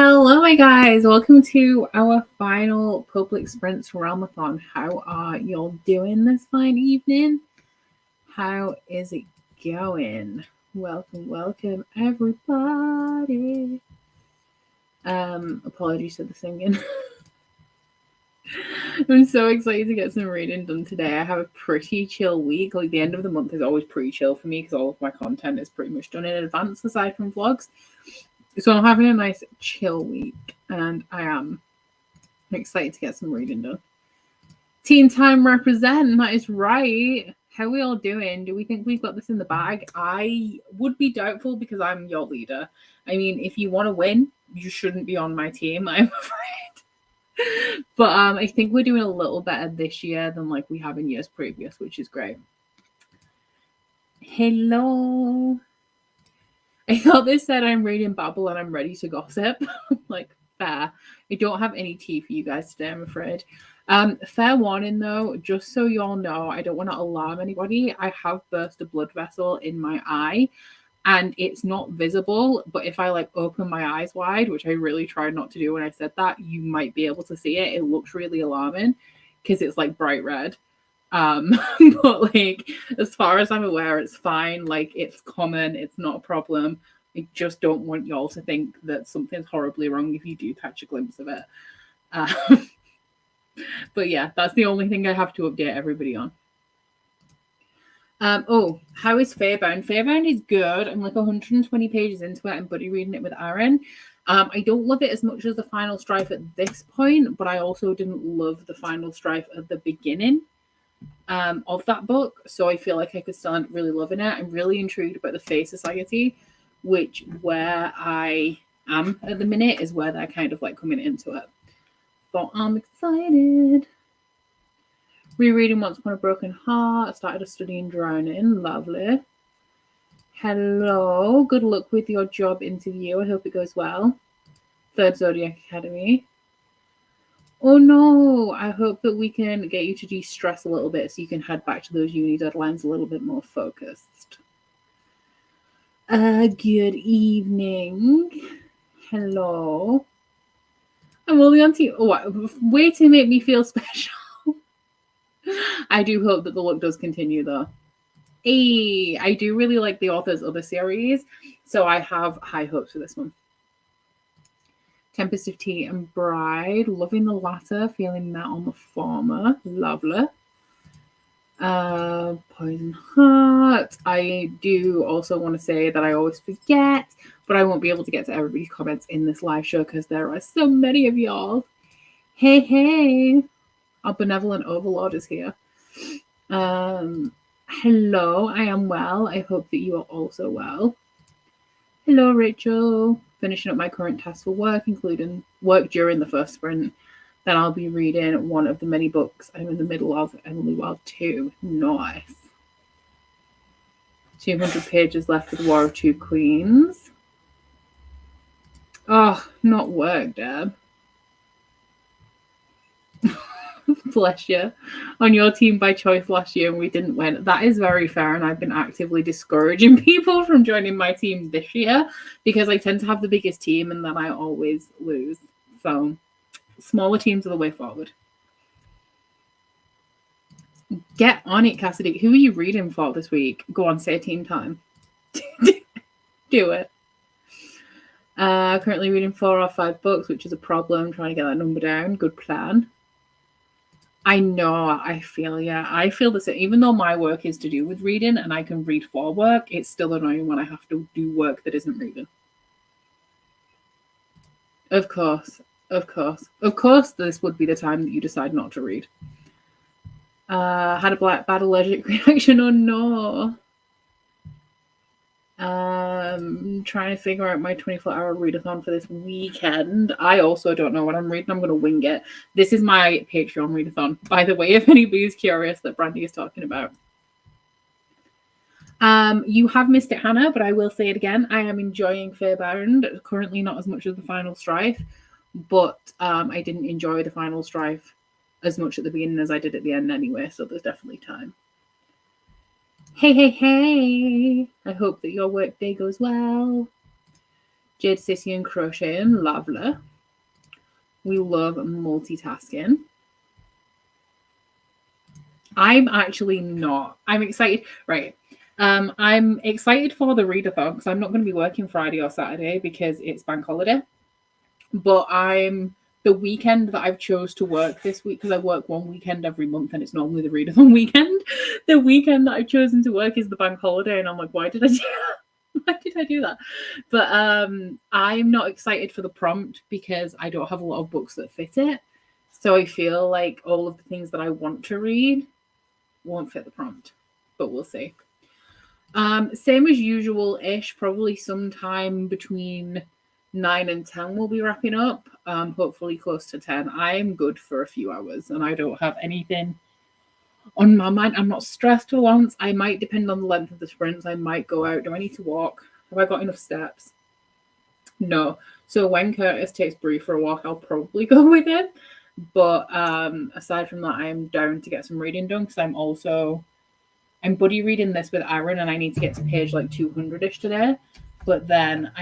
Hello, my guys. Welcome to our final public sprints Realmathon. How are y'all doing this fine evening? How is it going? Welcome, everybody. Apologies for the singing. I'm so excited to get some reading done today. I have a pretty chill week. Like, the end of the month is always pretty chill for me because all of my content is pretty much done in advance aside from vlogs. So I'm having a nice chill week and I am excited to get some reading done. Teen Time represent, that is right. How are we all doing? Do we think we've got this in the bag? I would be doubtful because I'm your leader. I mean, if you want to win, you shouldn't be on my team, I'm afraid. But I think we're doing a little better this year than like we have in years previous, which is great. Hello. I thought this said I'm reading Babble and I'm ready to gossip. Like, fair. I don't have any tea for you guys today, I'm afraid. Fair warning though, just so you all know, I don't want to alarm anybody. I have burst a blood vessel in my eye and it's not visible, but if I like open my eyes wide, which I really tried not to do when I said that, you might be able to see it. It looks really alarming because it's like bright red. But like, as far as I'm aware, it's fine. Like, it's common, it's not a problem. I just don't want y'all to think that something's horribly wrong if you do catch a glimpse of it. But yeah, that's the only thing I have to update everybody on. Oh, how is Fairbound? Fairbound is good. I'm like 120 pages into it. I'm buddy reading it with Aaron. I don't love it as much as the Final Strife at this point, but I also didn't love the Final Strife at the beginning of that book, so I feel like I could still end up really loving it. I'm really intrigued about the Fae Society, which where I am at the minute is where they're kind of like coming into it. So I'm excited. Rereading Once Upon a Broken Heart. Started studying Drowning. Lovely. Hello. Good luck with your job interview. I hope it goes well. Third Zodiac Academy. Oh no, I hope that we can get you to de-stress a little bit so you can head back to those uni deadlines a little bit more focused. Good evening. Hello. I'm only on team. Oh, way to make me feel special. I do hope that the look does continue though. Hey, I do really like the author's other series, so I have high hopes for this one. Tempest of Tea and Bride. Loving the latter, feeling that on the former. Lovely. Poison Heart. I do also want to say that I always forget, but I won't be able to get to everybody's comments in this live show because there are so many of y'all. Hey. Our benevolent overlord is here. Hello, I am well. I hope that you are also well. Hello, Rachel. Finishing up my current tasks for work, including work during the first sprint. Then I'll be reading one of the many books I'm in the middle of, Emily Wild 2. Nice. 200 pages left with War of Two Queens. Oh, not work, Deb. Bless you. On your team by choice last year and we didn't win. That is very fair, and I've been actively discouraging people from joining my team this year because I tend to have the biggest team and then I always lose. So smaller teams are the way forward. Get on it, Cassidy. Who are you reading for this week? Go on, say team time. Do it. Currently reading 4 or 5 books, which is a problem. Trying to get that number down. Good plan. I know, I feel, yeah. I feel the same. Even though my work is to do with reading and I can read for work, it's still annoying when I have to do work that isn't reading. Of course, this would be the time that you decide not to read. Had a bad allergic reaction, oh no. Trying to figure out my 24-hour readathon for this weekend. I also don't know what I'm reading. I'm going to wing it. This is my Patreon readathon, by the way, if anybody's curious that Brandy is talking about. You have missed it, Hannah, but I will say it again. I am enjoying Fairbound. Currently not as much as the Final Strife, but I didn't enjoy the Final Strife as much at the beginning as I did at the end anyway, so there's definitely time. Hey. I hope that your work day goes well. Jade City and Crocheting, lovely. We love multitasking. I'm actually not. I'm excited. Right. I'm excited for the readathon because I'm not going to be working Friday or Saturday because it's bank holiday. But the weekend that I've chose to work this week, because I work one weekend every month and it's normally the readathon weekend. The weekend that I've chosen to work is the bank holiday, and I'm like, why did I do that? Why did I do that? But I'm not excited for the prompt because I don't have a lot of books that fit it. So I feel like all of the things that I want to read won't fit the prompt, but we'll see. Same as usual-ish, probably sometime between 9 and 10 we'll be wrapping up, hopefully close to 10. I'm good for a few hours and I don't have anything on my mind. I'm not stressed for once. I might, depend on the length of the sprints, I might go out. Do I need to walk? Have I got enough steps? No. So when Curtis takes Brie for a walk, I'll probably go with him. But aside from that, I'm down to get some reading done because I'm buddy reading this with Aaron and I need to get to page like 200-ish today. But then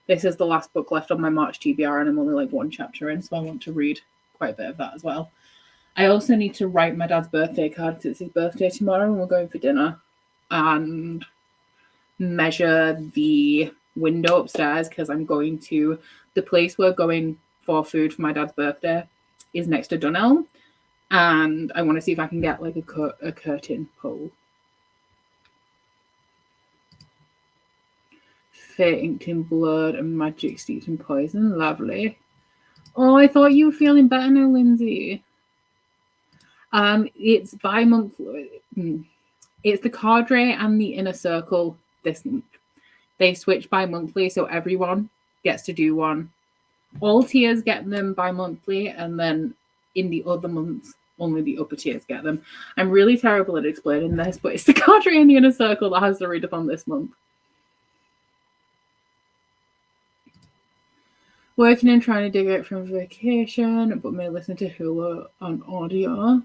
this is the last book left on my March TBR and I'm only like one chapter in, so I want to read quite a bit of that as well. I also need to write my dad's birthday card because it's his birthday tomorrow and we're going for dinner, and measure the window upstairs because I'm going to the place we're going for food for my dad's birthday is next to Dunelm, and I want to see if I can get like a curtain pole. Fate inked in blood and magic steeped in poison. Lovely. Oh, I thought you were feeling better now, Lindsay. It's bi-monthly. It's the cadre and the inner circle this month. They switch bi-monthly, so everyone gets to do one. All tiers get them bi-monthly, and then in the other months, only the upper tiers get them. I'm really terrible at explaining this, but it's the cadre and the inner circle that has the readathon this month. Working and trying to dig out from vacation, but may listen to Hulu on audio.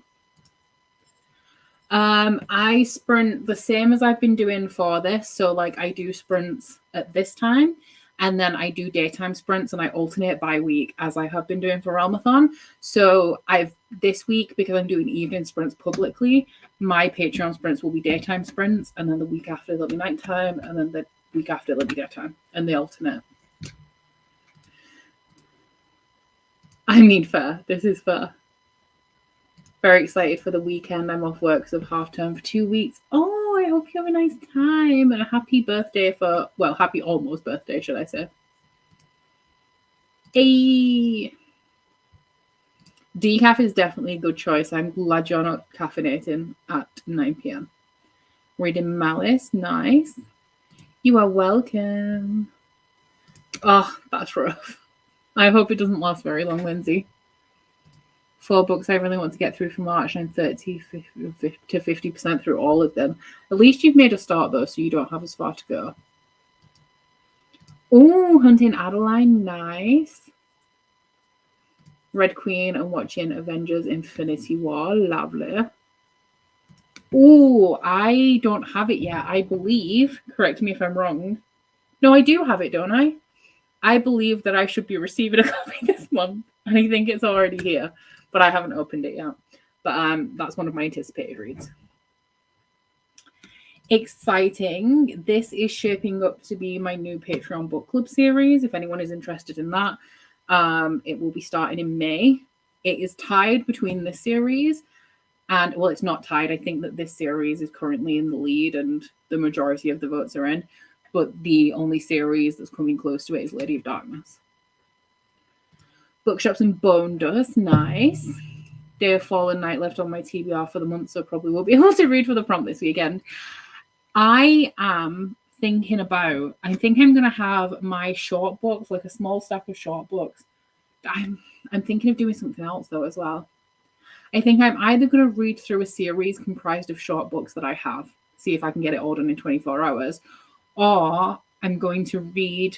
I sprint the same as I've been doing for this. So like I do sprints at this time and then I do daytime sprints and I alternate by week as I have been doing for Realmathon. So this week, because I'm doing evening sprints publicly, my Patreon sprints will be daytime sprints, and then the week after they'll be nighttime, and then the week after they'll be daytime, and they alternate. I mean, fair. This is fair. Very excited for the weekend. I'm off work because of half term for 2 weeks. Oh, I hope you have a nice time and a happy birthday happy almost birthday, should I say. Decaf is definitely a good choice. I'm glad you're not caffeinating at 9 p.m. Reading Malice. Nice. You are welcome. Oh, that's rough. I hope it doesn't last very long, Lindsay. 4 books I really want to get through for March, and I'm 30 to 50% through all of them. At least you've made a start, though, so you don't have as far to go. Oh, Hunting Adeline, nice. Red Queen and watching Avengers Infinity War, lovely. Oh, I don't have it yet, I believe. Correct me if I'm wrong. No, I do have it, don't I? I believe that I should be receiving a copy this month, and I think it's already here, but I haven't opened it yet. But that's one of my anticipated reads. Exciting. This is shaping up to be my new Patreon book club series. If anyone is interested in that, it will be starting in May. It is tied between this series and, well, it's not tied. I think that this series is currently in the lead and the majority of the votes are in. But the only series that's coming close to it is Lady of Darkness. Bookshops and Bone Dust, nice. Day of Fallen Night left on my TBR for the month, so probably won't be able to read for the prompt this weekend. I am thinking about, I think I'm going to have my short books, like a small stack of short books. I'm thinking of doing something else, though, as well. I think I'm either going to read through a series comprised of short books that I have, see if I can get it all done in 24 hours, or I'm going to read,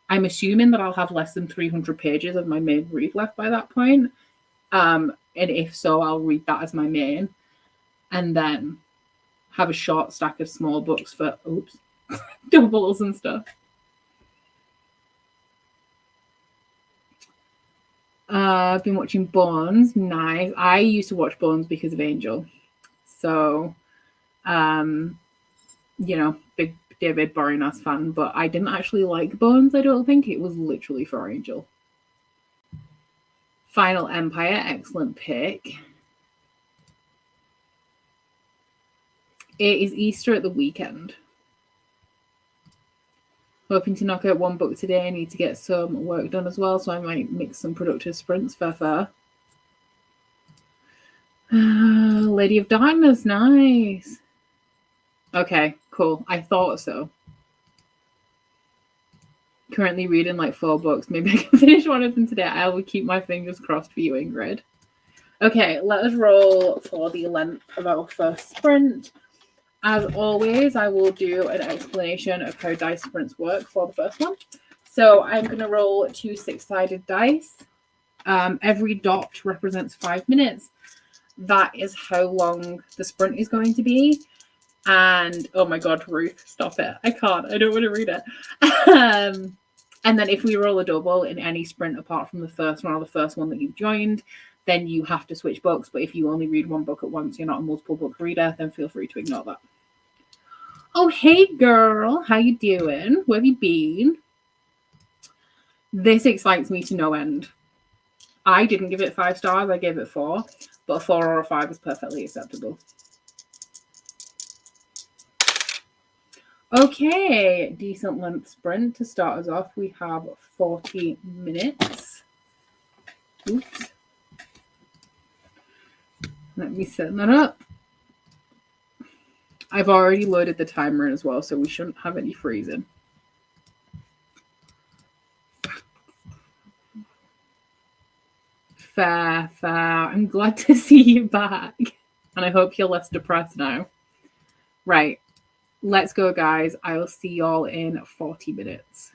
I'm assuming that I'll have less than 300 pages of my main read left by that point. And if so, I'll read that as my main. And then have a short stack of small books for, doubles and stuff. I've been watching Bones. Nice. I used to watch Bones because of Angel. So, big David Boreanaz fan, but I didn't actually like Bones, I don't think. It was literally for Angel. Final Empire, excellent pick. It is Easter at the weekend. Hoping to knock out one book today. I need to get some work done as well, so I might mix some productive sprints. Fair. Lady of Darkness, nice. Okay, cool. I thought so. Currently reading like 4 books. Maybe I can finish one of them today. I will keep my fingers crossed for you, Ingrid. Okay, let us roll for the length of our first sprint. As always, I will do an explanation of how dice sprints work for the first one. So I'm going to roll 2 6-sided dice. Every dot represents 5 minutes. That is how long the sprint is going to be. And oh my god, Ruth, stop it. I can't. I don't want to read it. And then if we roll a double in any sprint apart from the first one or the first one that you've joined, then you have to switch books. But if you only read one book at once, you're not a multiple book reader, then feel free to ignore that. Oh, hey girl, how you doing? Where have you been? This excites me to no end. I didn't give it 5 stars, I gave it 4, but a 4 or a 5 is perfectly acceptable. Okay, decent length sprint. To start us off, we have 40 minutes. Oops. Let me set that up. I've already loaded the timer as well, so we shouldn't have any freezing. Fair. I'm glad to see you back. And I hope you're less depressed now. Right. Let's go, guys. I'll see y'all in 40 minutes.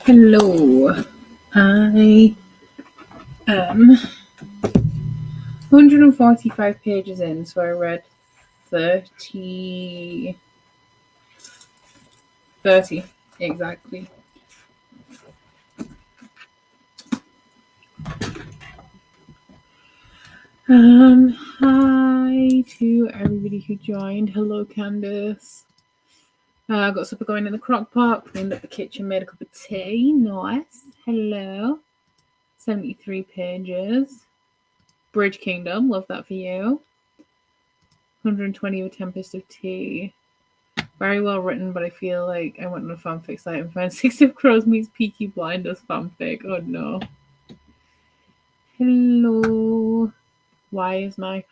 Hello. I am 145 pages in, so I read 30 exactly. Hi to everybody who joined. Hello, Candice. Got supper going in the crock pot, cleaned up the kitchen, made a cup of tea. Nice. Hello. 73 pages. Bridge Kingdom, love that for you. 120 of A Tempest of Tea. Very well written, but I feel like I went on a fanfic site and found 6 of Crows meets Peaky Blinders fanfic. Oh no. Hello. Why is my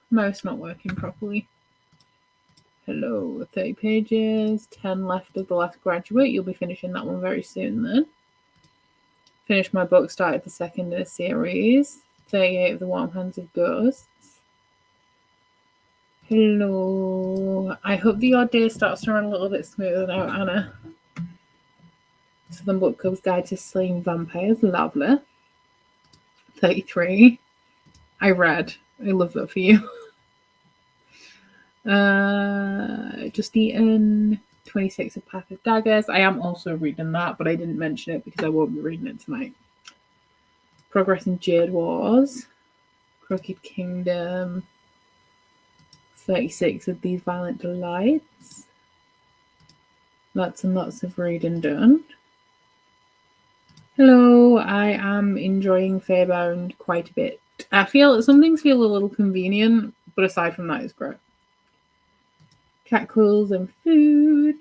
mouse not working properly? Hello. 30 pages. 10 left of The Last Graduate. You'll be finishing that one very soon then. Finished my book, started the second in a series. 38 of The Warm Hands of Ghosts. Hello. I hope that your day starts to run a little bit smoother now, Anna. Southern Book Club's Guide to Slaying Vampires. Lovely. 33. I read. I love that for you. Just eaten. 26 of Path of Daggers. I am also reading that, but I didn't mention it because I won't be reading it tonight. Progress in Jade Wars. Crooked Kingdom. 36 of These Violent Delights. Lots and lots of reading done. Hello, I am enjoying Fairbound quite a bit. I feel that some things feel a little convenient, but aside from that, it's great. Catcalls and food.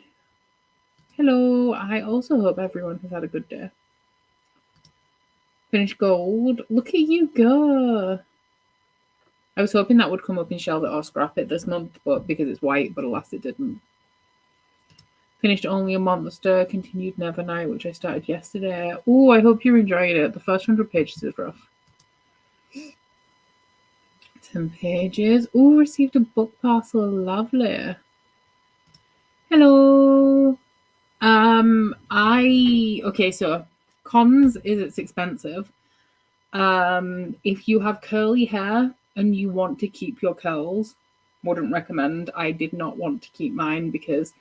Hello, I also hope everyone has had a good day. Finished Gold. Look at you go. I was hoping that would come up in Shelve It or Scrap It this month, but because it's white, but alas it didn't. Finished Only a Monster, continued Nevernight, which I started yesterday. Oh, I hope you're enjoying it. The first 100 pages is rough. 10 pages. Oh, received a book parcel. Lovely. Hello. Okay, so cons is it's expensive. If you have curly hair and you want to keep your curls, wouldn't recommend. I did not want to keep mine because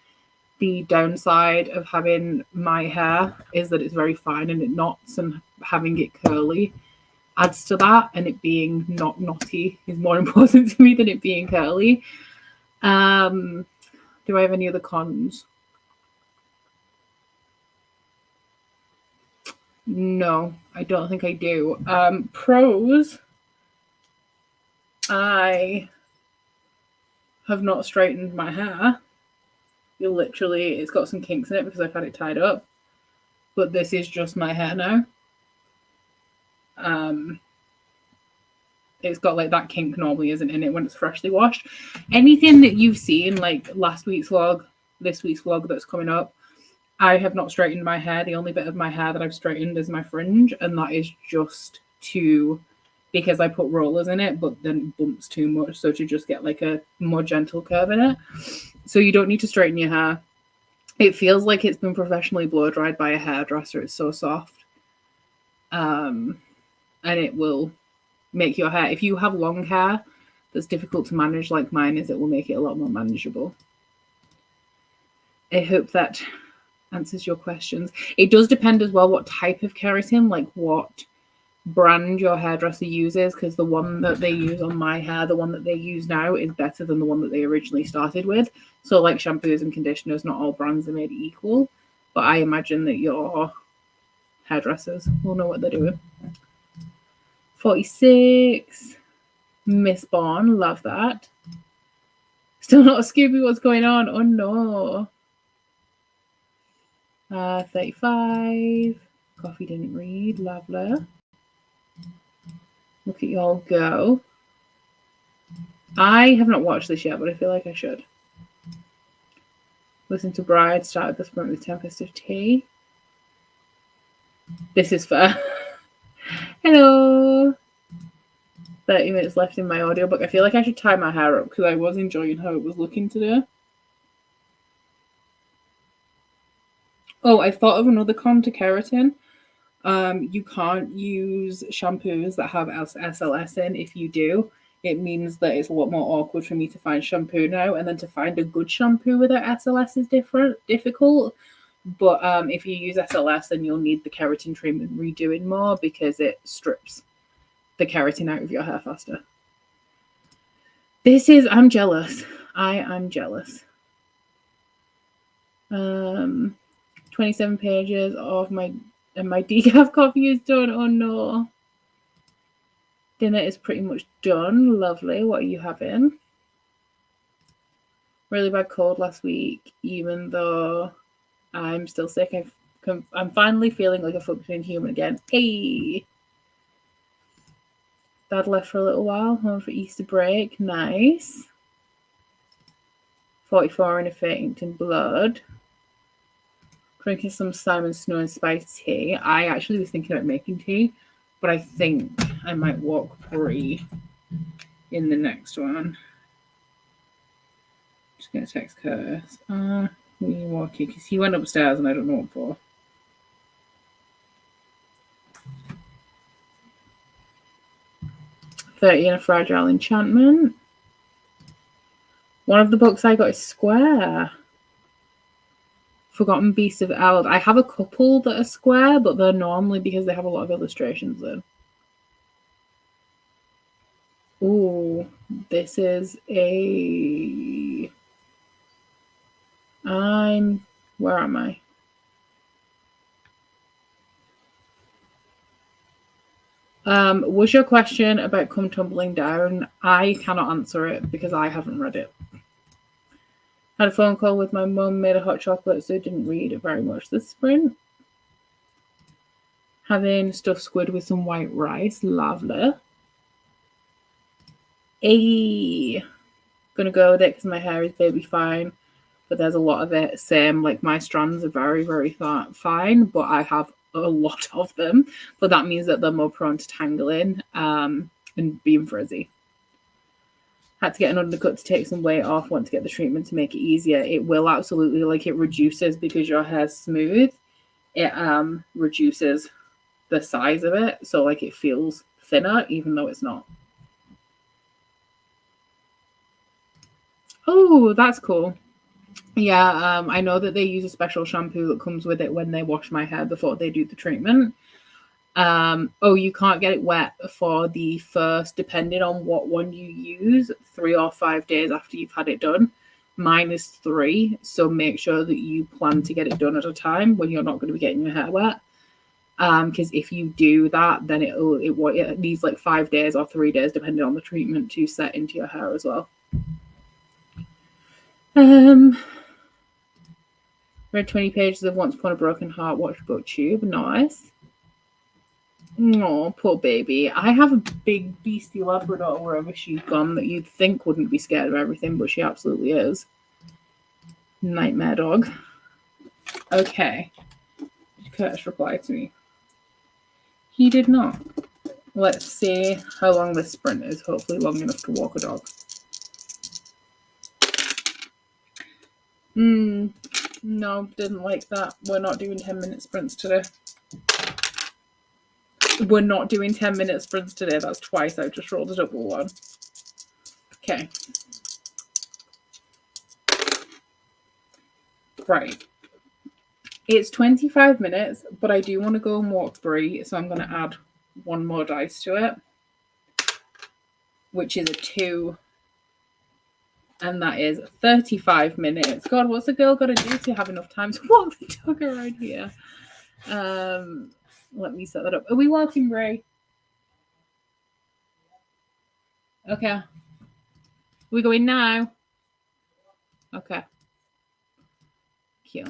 the downside of having my hair is that it's very fine and it knots, and having it curly adds to that, and it being not knotty is more important to me than it being curly. Do I have any other cons? No, I don't think I do. Pros, I have not straightened my hair. It's got some kinks in it because I've had it tied up, but this is just my hair now. It's got like that kink normally isn't in it when it's freshly washed. Anything that you've seen, like last week's vlog, this week's vlog that's coming up, I have not straightened my hair. The only bit of my hair that I've straightened is my fringe, and that is just because I put rollers in it, but then it bumps too much, so to just get like a more gentle curve in it. So you don't need to straighten your hair. It feels like it's been professionally blow dried by a hairdresser. It's so soft. And it will make your hair, if you have long hair that's difficult to manage like mine is, it will make it a lot more manageable. I hope that answers your questions. It does depend as well what type of keratin, like what brand your hairdresser uses, because the one that they use on my hair, the one that they use now, is better than the one that they originally started with. So like shampoos and conditioners, not all brands are made equal, but I imagine that your hairdressers will know what they're doing. 46, Miss Bond, love that. Still not a Scooby, what's going on? Oh no. 35, Coffee Didn't Read, lovely. Look at y'all go. I have not watched this yet, but I feel like I should. Listen to Bride, started this month with Tempest of Tea. This is fair. Hello. 30 minutes left in my audiobook. I feel like I should tie my hair up because I was enjoying how it was looking today. Oh, I thought of another con to keratin. You can't use shampoos that have SLS in. If you do, it means that it's a lot more awkward for me to find shampoo now, and then to find a good shampoo without SLS is difficult. But if you use SLS, then you'll need the keratin treatment redoing more because it strips the keratin out of your hair faster. I'm jealous. I am jealous. 27 pages of my decaf coffee is done. Oh no. Dinner is pretty much done. Lovely. What are you having? Really bad cold last week, even though I'm still sick. I'm finally feeling like a functioning human again. Hey! Dad left for a little while, home for Easter break. Nice. 44 in a faint in blood. Drinking some Simon Snow and Spice tea. I actually was thinking about making tea, but I think I might walk Brie in the next one. Just gonna text Curtis. We walking because he went upstairs and I don't know what for. $30 in a fragile enchantment. One of the books I got is square. Forgotten Beasts of Eld. I have a couple that are square, but they're normally because they have a lot of illustrations in. Ooh, this is a... Where am I? Was your question about Come Tumbling Down? I cannot answer it because I haven't read it. Had a phone call with my mum, made a hot chocolate, so didn't read it very much this spring. Having stuffed squid with some white rice. Lovely. Gonna go with it because my hair is baby fine, but there's a lot of it. Same, like my strands are very, very fine, but I have a lot of them. But that means that they're more prone to tangling and being frizzy. Had to get an undercut to take some weight off. Want to get the treatment to make it easier. It will absolutely, like, it reduces because your hair's smooth. It reduces the size of it, so like it feels thinner even though it's not. Oh, that's cool. Yeah, I know that they use a special shampoo that comes with it when they wash my hair before they do the treatment. Oh, you can't get it wet for the first, depending on what one you use, 3 or 5 days after you've had it done. Mine is 3, so make sure that you plan to get it done at a time when you're not going to be getting your hair wet. Because if you do that, then it needs like 5 days or 3 days, depending on the treatment, to set into your hair as well. Read 20 pages of Once Upon a Broken Heart, watched BookTube. Nice. Oh, poor baby. I have a big beastie Labrador wherever she's gone that you'd think wouldn't be scared of everything, but she absolutely is. Nightmare dog. Okay. Did Curtis reply to me? He did not. Let's see how long this sprint is. Hopefully long enough to walk a dog. No, didn't like that. We're not doing 10-minute sprints today. We're not doing 10-minute sprints today. That's twice I've just rolled a double one. Okay. Right. It's 25 minutes, but I do want to go and walk Brie, so I'm going to add one more dice to it, which is a 2. And that is 35 minutes. God, what's a girl got to do to have enough time to walk the dog around here? Let me set that up. Are we walking, Brie? Okay. Are we going now? Okay. Cute.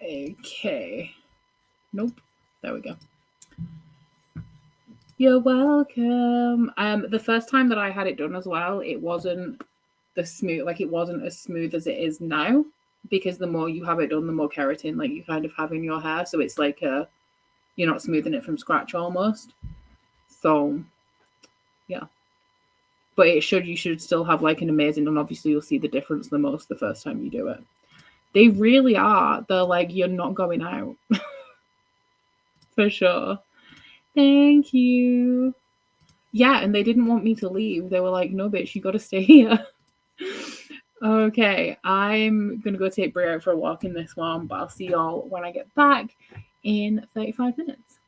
Okay. Nope. There we go. You're welcome. The first time that I had it done as well, it wasn't as smooth as it is now, because the more you have it done, the more keratin like you kind of have in your hair. So it's like you're not smoothing it from scratch almost. So yeah. but you should still have like an amazing, and obviously you'll see the difference the most the first time you do it. They really are. They're like, you're not going out. For sure. Thank you. Yeah, and they didn't want me to leave. They were like, no, bitch, you got to stay here. Okay, I'm going to go take Brie out for a walk in this one, but I'll see y'all when I get back in 35 minutes.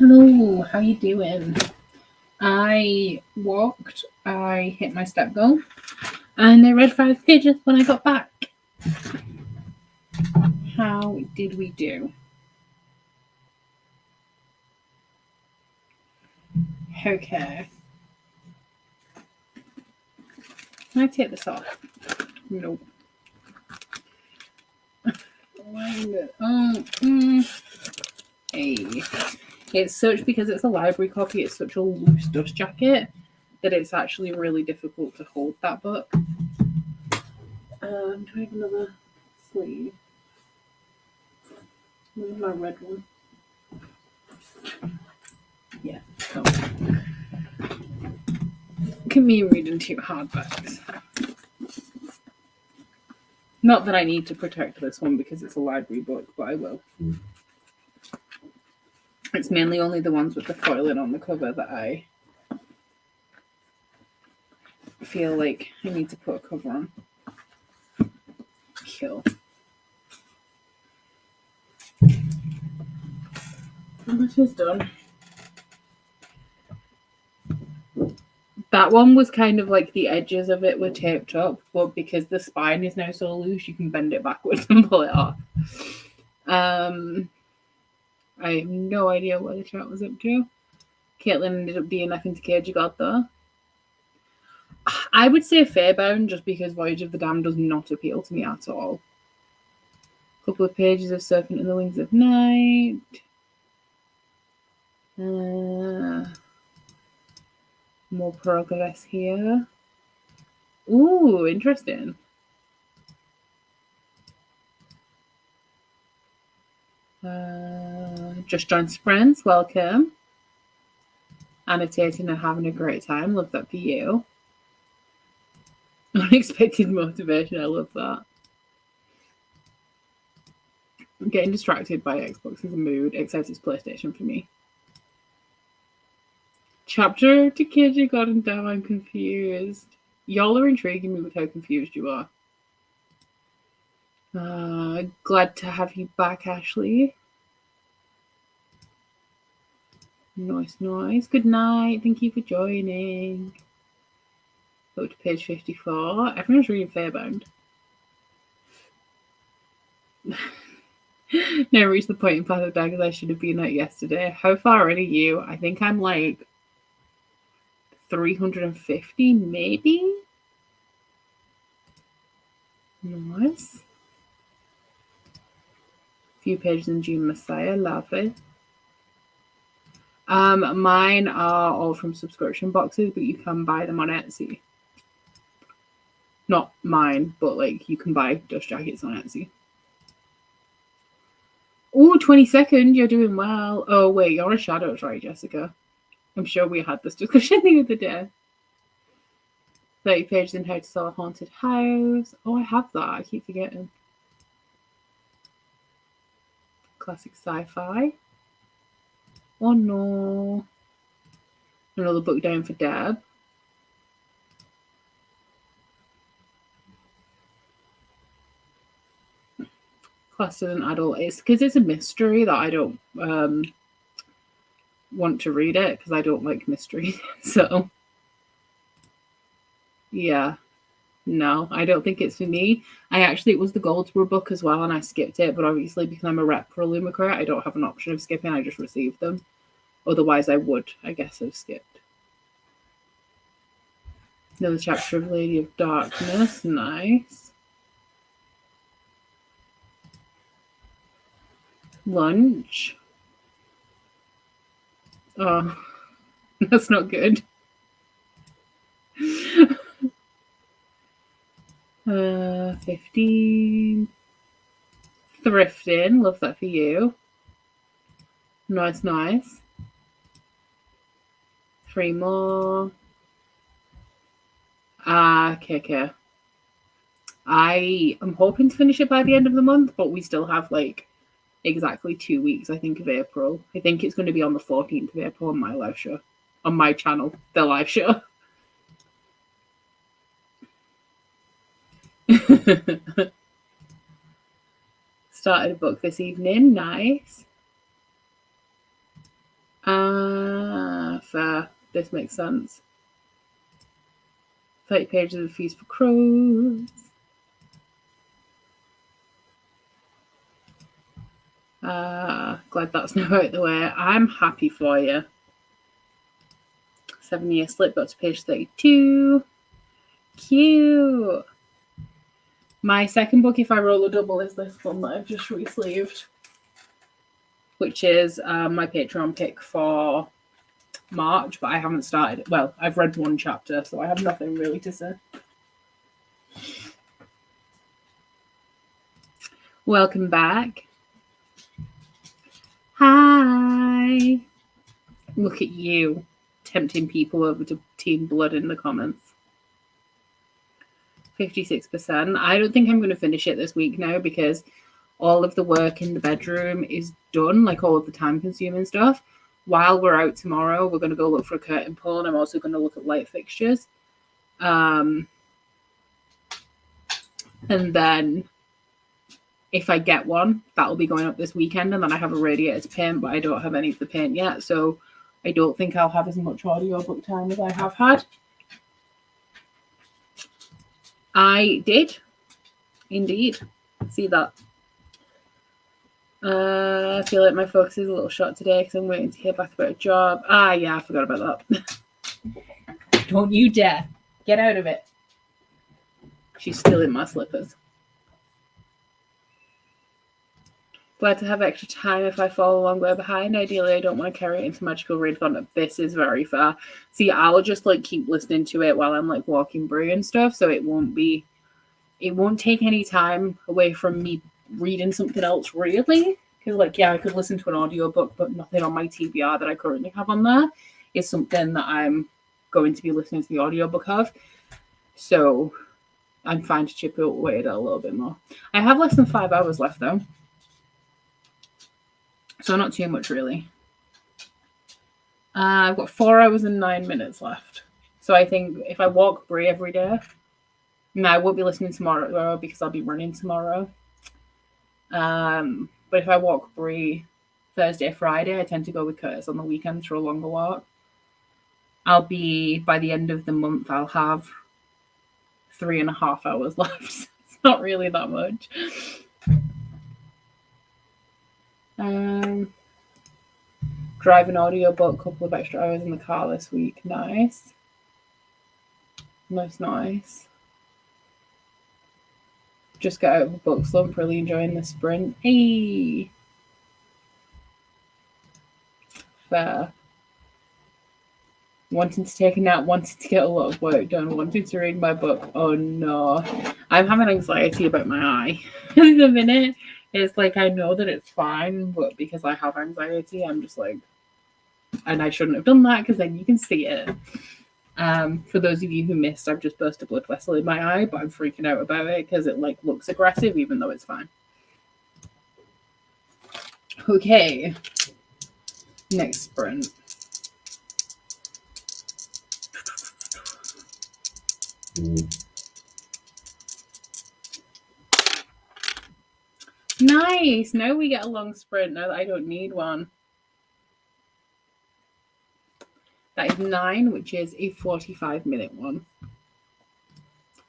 Hello, how you doing? I walked, I hit my step goal, and I read 5 pages when I got back. How did we do? Okay. Can I take this off? Nope. Hey. It's such, because it's a library copy, it's such a loose dust jacket that it's actually really difficult to hold that book. Do I have another sleeve? Where's my red one? Yeah. Oh. Look at me reading 2 hardbacks. Not that I need to protect this one because it's a library book, but I will. It's mainly only the ones with the foiling on the cover that I feel like I need to put a cover on. Kill. This is done. That one was kind of like the edges of it were taped up, but because the spine is now so loose, you can bend it backwards and pull it off. I have no idea what the chat was up to. Caitlin ended up DNFing to Cage God though. I would say Fairbound just because Voyage of the Damned does not appeal to me at all. A couple of pages of Serpent and the Wings of Night. More progress here. Ooh, interesting. Just joined friends, welcome. Annotating and having a great time, love that for you. Unexpected motivation, I love that. I'm getting distracted by Xbox as a mood, except it's PlayStation for me. Chapter to Kid You Got and Damn, I'm confused. Y'all are intriguing me with how confused you are. Glad to have you back, Ashley. Nice. Good night. Thank you for joining. Go to page 54. Everyone's reading Fairbound. Now reached the point in Path of Daggers I should have been at yesterday. How far in are you? I think I'm like 350, maybe? Nice. A few pages in June Messiah, lovely. Mine are all from subscription boxes, but you can buy them on Etsy. Not mine, but like you can buy dust jackets on Etsy. Oh, 22nd, you're doing well. Oh, wait, you're a Shadows, right, Jessica? I'm sure we had this discussion the other day. 30 pages in How to Sell a Haunted House. Oh, I have that. I keep forgetting. Classic sci-fi. Oh, no. Another book down for Deb. Classed as an adult. It's because it's a mystery that I don't want to read it because I don't like mystery. So, yeah. No, I don't think it's for me. It was the Goldsboro book as well, and I skipped it. But obviously, because I'm a rep for Illumicrate, I don't have an option of skipping. I just received them. Otherwise, I would, I guess, have skipped. Another chapter of Lady of Darkness. Nice. Lunch. Oh, that's not good. 15. Thrifting. Love that for you. Nice. 3 more. Okay. I am hoping to finish it by the end of the month, but we still have like exactly 2 weeks, I think, of April. I think it's going to be on the 14th of April on my live show. On my channel, the live show. Started a book this evening. Nice. Fair. This makes sense. 30 pages of Feast for Crows. Glad that's now out of the way. I'm happy for you. 7-year slip, got to page 32. Cute. My second book, If I Roll a Double, is this one that I've just re-sleeved, which is my Patreon pick for March, but I haven't started. Well, I've read one chapter, so I have nothing really to say. Welcome back. Hi. Look at you, tempting people over to Team Blood in the comments. 56%. I don't think I'm going to finish it this week now because all of the work in the bedroom is done, like all of the time-consuming stuff. While we're out tomorrow, we're going to go look for a curtain pole, and I'm also going to look at light fixtures. And then if I get one, that'll be going up this weekend, and then I have a radiator to paint, but I don't have any of the paint yet, so I don't think I'll have as much audiobook time as I have had. I did, indeed, see that. I feel like my focus is a little short today because I'm waiting to hear back about a job. Yeah, I forgot about that. Don't you dare. Get out of it. She's still in my slippers. Glad to have extra time if I fall a long way behind. Ideally, I don't want to carry it into magical readathon. This is very fair. See, I'll just like keep listening to it while I'm like walking Brie and stuff, so it won't take any time away from me reading something else really. Because like, yeah, I could listen to an audiobook, but nothing on my TBR that I currently have on there is something that I'm going to be listening to the audiobook of. So I'm fine to chip away at it a little bit more. I have less than 5 hours left though. So not too much really. I've got 4 hours and 9 minutes left. So I think if I walk Brie every day, no, I won't be listening tomorrow because I'll be running tomorrow. But if I walk Brie Thursday, Friday, I tend to go with Curtis on the weekends for a longer walk. By the end of the month, I'll have 3.5 hours left. It's not really that much. Drive an audiobook, couple of extra hours in the car this week. Nice. Nice. Just got out of a book slump, really enjoying the sprint. Hey! Fair. Wanting to take a nap, wanting to get a lot of work done, wanting to read my book. Oh no. I'm having anxiety about my eye. In the minute, it's like I know that it's fine, but because I have anxiety, I'm just like, and I shouldn't have done that because then you can see it. For those of you who missed, I've just burst a blood vessel in my eye, but I'm freaking out about it because it like looks aggressive even though it's fine. Okay. Next sprint. Nice. Now we get a long sprint now that I don't need one. That is 9, which is a 45-minute one.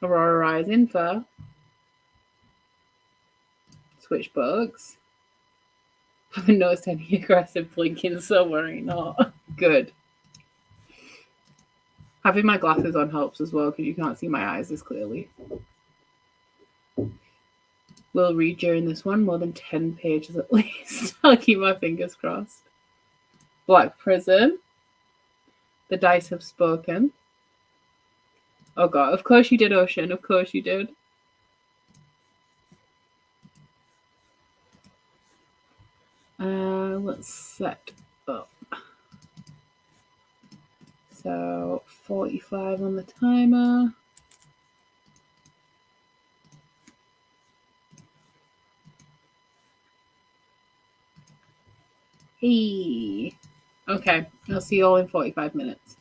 Aurora Rising for Switch books. Haven't noticed any aggressive blinking, so worry not. Good. Having my glasses on helps as well because you can't see my eyes as clearly. We'll read during this one more than 10 pages at least. I'll keep my fingers crossed. Black Prison. The Dice Have Spoken. Oh god, of course you did, Ocean. Of course you did. Let's set up. So 45 on the timer. Hey. Okay, I'll see you all in 45 minutes.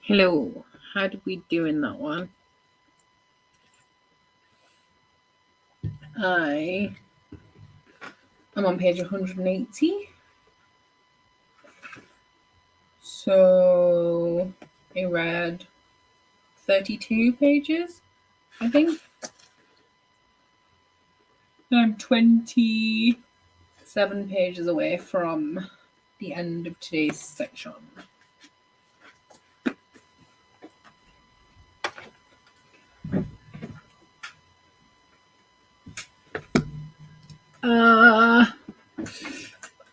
Hello. How did we do in that one? I am on page 180. So I read 32 pages, I think. I'm 27 pages away from the end of today's section.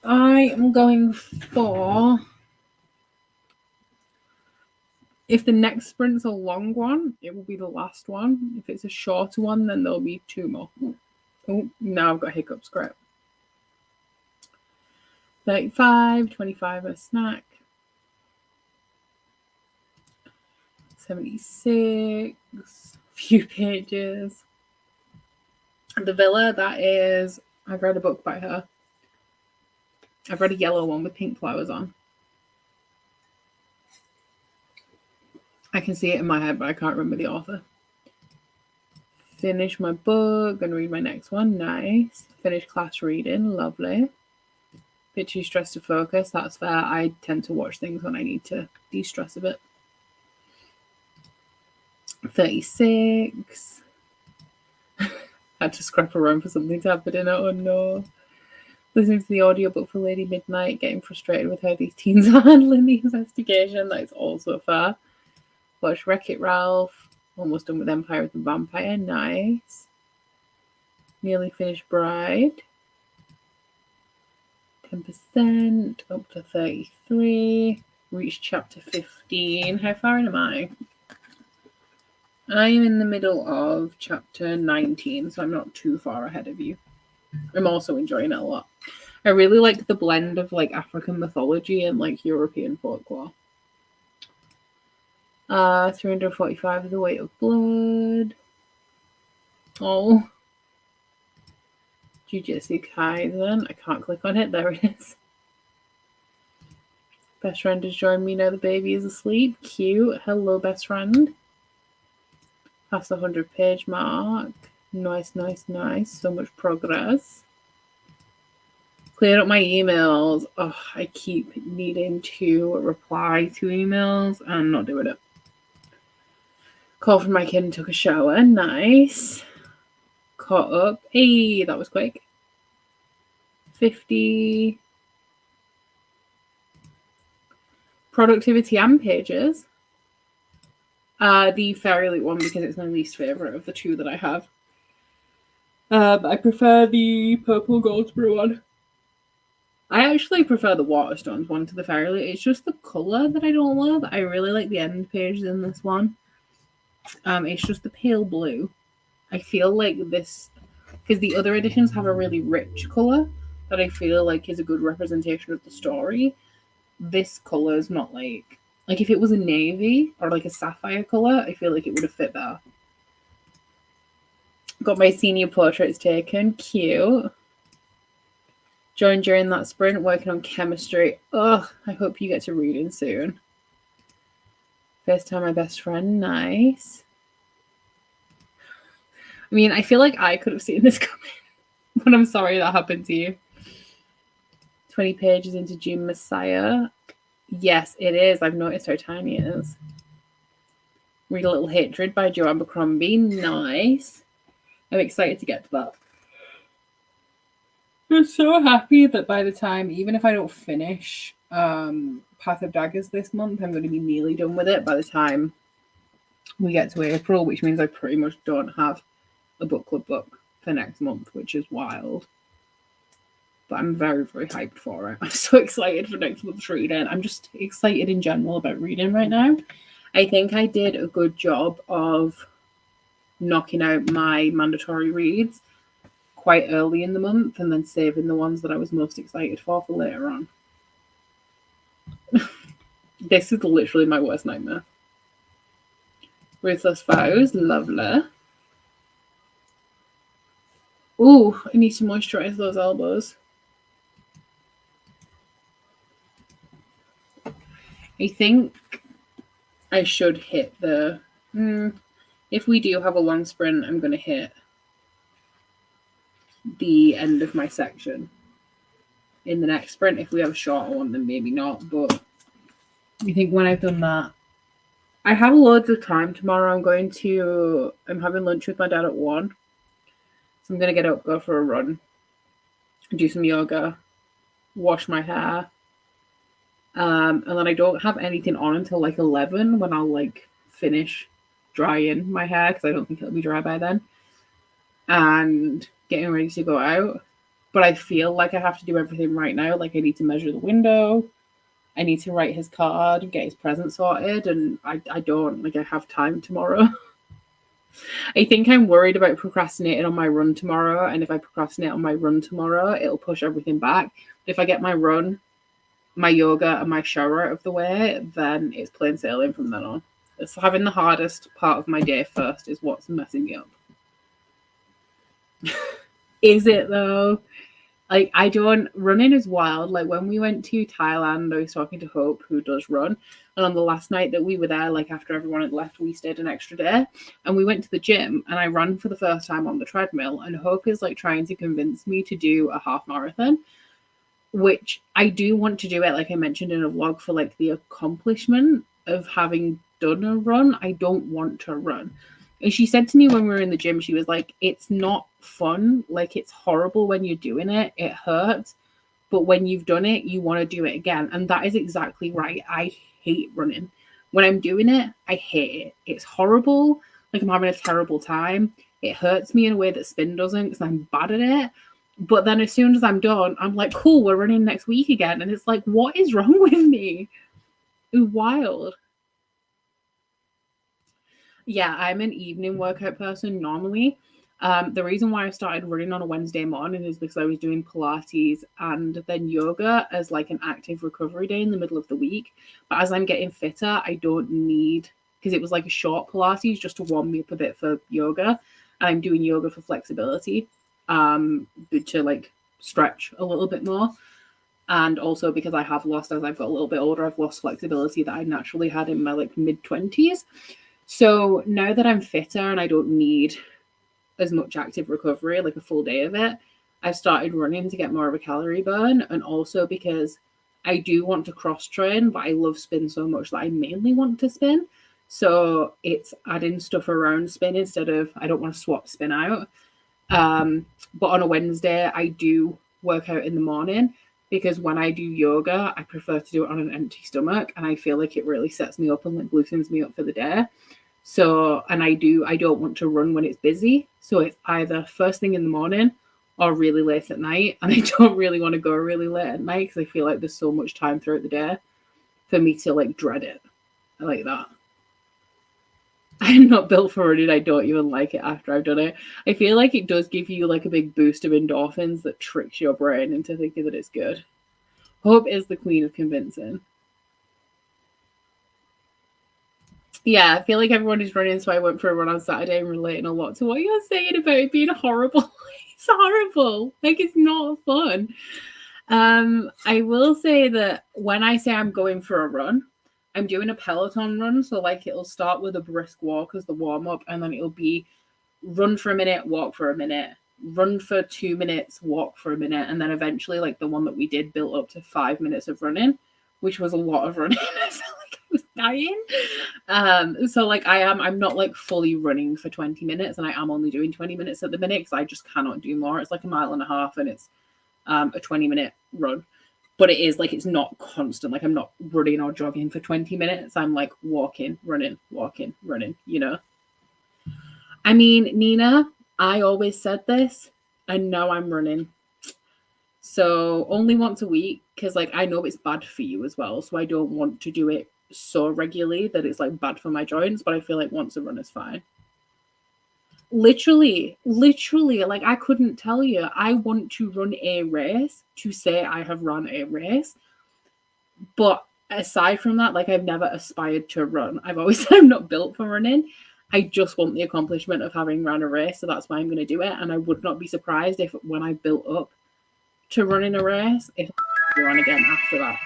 I am going for, if the next sprint's a long one, it will be the last one. If it's a shorter one, then there'll be 2 more. Oh, now I've got hiccups, great. 35, 25 and a snack. 76, few pages. The Villa, that is, I've read a book by her. I've read a yellow one with pink flowers on. I can see it in my head, but I can't remember the author. Finish my book and read my next one. Nice. Finish class reading. Lovely. Bit too stressed to focus. That's fair. I tend to watch things when I need to de-stress a bit. 36. Had to scrap around for something to have for dinner. Oh no. Listening to the audiobook for Lady Midnight, getting frustrated with how these teens are handling the investigation. That is also fair. Watch Wreck-It Ralph. Almost done with Empire of the Vampire. Nice. Nearly finished Bride. 10%. Up to 33. Reached chapter 15. How far am I? I am in the middle of chapter 19, so I'm not too far ahead of you. I'm also enjoying it a lot. I really like the blend of like African mythology and like European folklore. 345 of the Weight of Blood. Oh. Jujutsu Kaisen. I can't click on it. There it is. Best friend has joined me now the baby is asleep. Cute. Hello, best friend. Past the 100-page mark. Nice, nice, nice. So much progress. Cleared up my emails. Oh, I keep needing to reply to emails and not doing it. Called from my kid and took a shower. Nice. Caught up. Hey, that was quick. 50. Productivity and pages. The Fairy Loot one because it's my least favourite of the two that I have. I prefer the purple Goldsboro one. I actually prefer the Waterstones one to the Fairy Loot. It's just the colour that I don't love. I really like the end pages in this one. It's just the pale blue. I feel like this, because the other editions have a really rich colour that I feel like is a good representation of the story. This colour is not like if it was a navy or like a sapphire colour, I feel like it would have fit better. Got my senior portraits taken. Cute. Joined during that sprint, working on chemistry. Ugh, I hope you get to reading soon. First time my best friend. Nice. I mean, I feel like I could have seen this coming, but I'm sorry that happened to you. 20 pages into June Messiah. Yes, it is. I've noticed how tiny it is. Read A Little Hatred by Joe Abercrombie. Nice. I'm excited to get to that. I'm so happy that by the time, even if I don't finish Path of Daggers this month, I'm going to be nearly done with it by the time we get to April, which means I pretty much don't have a book club book for next month, which is wild. But I'm very, very hyped for it. I'm so excited for next month's reading. I'm just excited in general about reading right now. I think I did a good job of knocking out my mandatory reads quite early in the month and then saving the ones that I was most excited for later on. This is literally my worst nightmare. Ruthless Vows, lovely. Ooh, I need to moisturize those elbows. I think I should hit the... if we do have a long sprint, I'm going to hit the end of my section in the next sprint. If we have a shorter one, then maybe not. But I think when I've done that, I have loads of time tomorrow. I'm having lunch with my dad at 1. So I'm going to get up, go for a run, do some yoga, wash my hair. And then I don't have anything on until like 11 when I'll like finish drying my hair because I don't think it'll be dry by then. And getting ready to go out. But I feel like I have to do everything right now. Like I need to measure the window. I need to write his card, get his present sorted. And I don't, like I have time tomorrow. I think I'm worried about procrastinating on my run tomorrow. And if I procrastinate on my run tomorrow, it'll push everything back. If I get my run, my yoga and my shower out of the way, then it's plain sailing from then on. It's having the hardest part of my day first is what's messing me up. Is it though? Like running is wild. Like when we went to Thailand, I was talking to Hope, who does run. And on the last night that we were there, like after everyone had left, we stayed an extra day and we went to the gym and I ran for the first time on the treadmill. And Hope is like trying to convince me to do a half marathon, which I do want to do it. Like I mentioned in a vlog, for like the accomplishment of having done a run. I don't want to run. And she said to me when we were in the gym, she was like, it's not fun. Like, it's horrible when you're doing it. It hurts. But when you've done it, you want to do it again. And that is exactly right. I hate running. When I'm doing it, I hate it. It's horrible. Like, I'm having a terrible time. It hurts me in a way that spin doesn't because I'm bad at it. But then as soon as I'm done, I'm like, cool, we're running next week again. And it's like, what is wrong with me? It's wild. Yeah, I'm an evening workout person normally. The reason why I started running on a Wednesday morning is because I was doing Pilates and then yoga as like an active recovery day in the middle of the week. But as I'm getting fitter, I don't need, because it was like a short Pilates just to warm me up a bit for yoga. And I'm doing yoga for flexibility, to like stretch a little bit more. And also because I have lost, as I've got a little bit older, I've lost flexibility that I naturally had in my like mid-20s. So now that I'm fitter and I don't need as much active recovery, like a full day of it, I've started running to get more of a calorie burn. And also because I do want to cross train, but I love spin so much that I mainly want to spin. So it's adding stuff around spin instead of, I don't want to swap spin out. But on a Wednesday, I do work out in the morning because when I do yoga, I prefer to do it on an empty stomach. And I feel like it really sets me up and like loosens me up for the day. So, and I don't want to run when it's busy. So it's either first thing in the morning or really late at night. And I don't really want to go really late at night because I feel like there's so much time throughout the day for me to like dread it. I like that. I'm not built for running. I don't even like it after I've done it. I feel like it does give you like a big boost of endorphins that tricks your brain into thinking that it's good. Hope is the queen of convincing. Yeah, I feel like everyone is running, so I went for a run on Saturday and relating a lot to what you're saying about it being horrible. It's horrible. Like, it's not fun. I will say that when I say I'm going for a run, I'm doing a Peloton run. So, like, it'll start with a brisk walk as the warm-up, and then it'll be run for a minute, walk for a minute, run for 2 minutes, walk for a minute, and then eventually, like, the one that we did built up to 5 minutes of running, which was a lot of running. I felt like I was dying. So like I'm not like fully running for 20 minutes and I am only doing 20 minutes at the minute because I just cannot do more. It's like 1.5 miles and it's a 20-minute run. But it is like, it's not constant. Like I'm not running or jogging for 20 minutes. I'm like walking, running, you know? I mean, Nina, I always said this and now I'm running. So only once a week, because like I know it's bad for you as well. So I don't want to do it so regularly that it's like bad for my joints, but I feel like once a run is fine. Literally, like I couldn't tell you. I want to run a race to say I have run a race. But aside from that, like I've never aspired to run. I've always said I'm not built for running. I just want the accomplishment of having run a race. So that's why I'm going to do it. And I would not be surprised if when I built up to running a race, if I run again after that.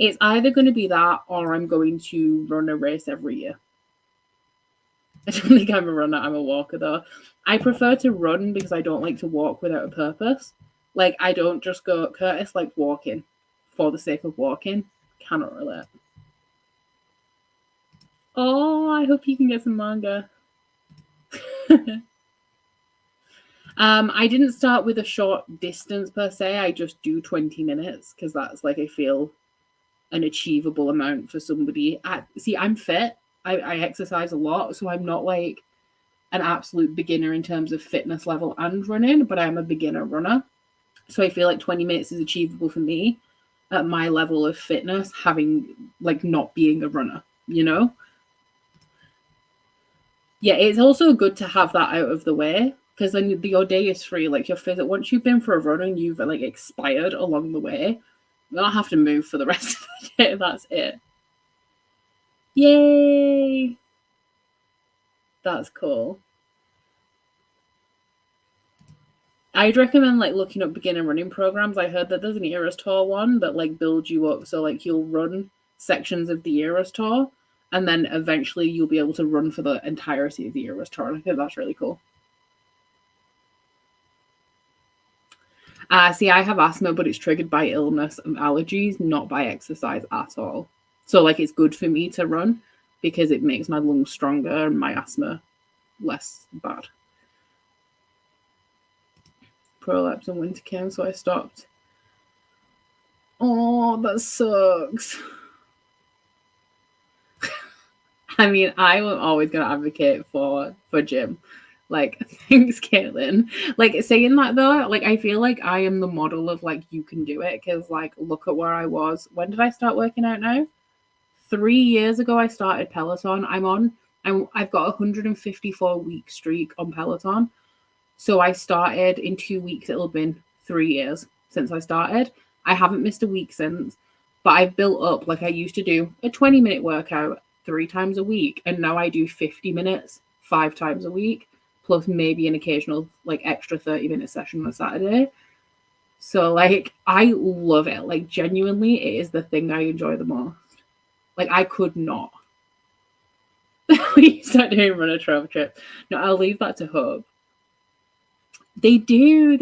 It's either going to be that or I'm going to run a race every year. I don't think I'm a runner, I'm a walker though. I prefer to run because I don't like to walk without a purpose. Like, I don't just go, Curtis, like walking for the sake of walking. Cannot relate. Oh, I hope you can get some manga. I didn't start with a short distance per se. I just do 20 minutes because that's like, I feel an achievable amount for somebody. See, I'm fit. I exercise a lot, so I'm not like an absolute beginner in terms of fitness level and running, but I'm a beginner runner. So I feel like 20 minutes is achievable for me at my level of fitness, having like not being a runner, you know? Yeah, it's also good to have that out of the way because then your day is free. Like your physical, once you've been for a run and you've like expired along the way, you don't have to move for the rest of the day. That's it. Yay! That's cool. I'd recommend like looking up beginner running programs. I heard that there's an Eras Tour one that like builds you up, so like you'll run sections of the Eras Tour, and then eventually you'll be able to run for the entirety of the Eras Tour. And I think that's really cool. See, I have asthma, but it's triggered by illness and allergies, not by exercise at all. So like it's good for me to run because it makes my lungs stronger and my asthma less bad. Prolapse and winter came, so I stopped. Oh, that sucks. I mean, I am always going to advocate for gym. Like, thanks, Caitlin. Like, saying that though, like, I feel like I am the model of like, you can do it. Because, like, look at where I was. When did I start working out now? 3 years ago, I started Peloton. I've got a 154-week streak on Peloton. So I started in 2 weeks. It'll have been 3 years since I started. I haven't missed a week since, but I've built up. Like I used to do a 20-minute workout 3 times a week, and now I do 50 minutes 5 times a week, plus maybe an occasional like extra 30-minute session on a Saturday. So like I love it. Like genuinely, it is the thing I enjoy the most. Like I could not. We start doing run a Trovatrip. No, I'll leave that to Hope. They do.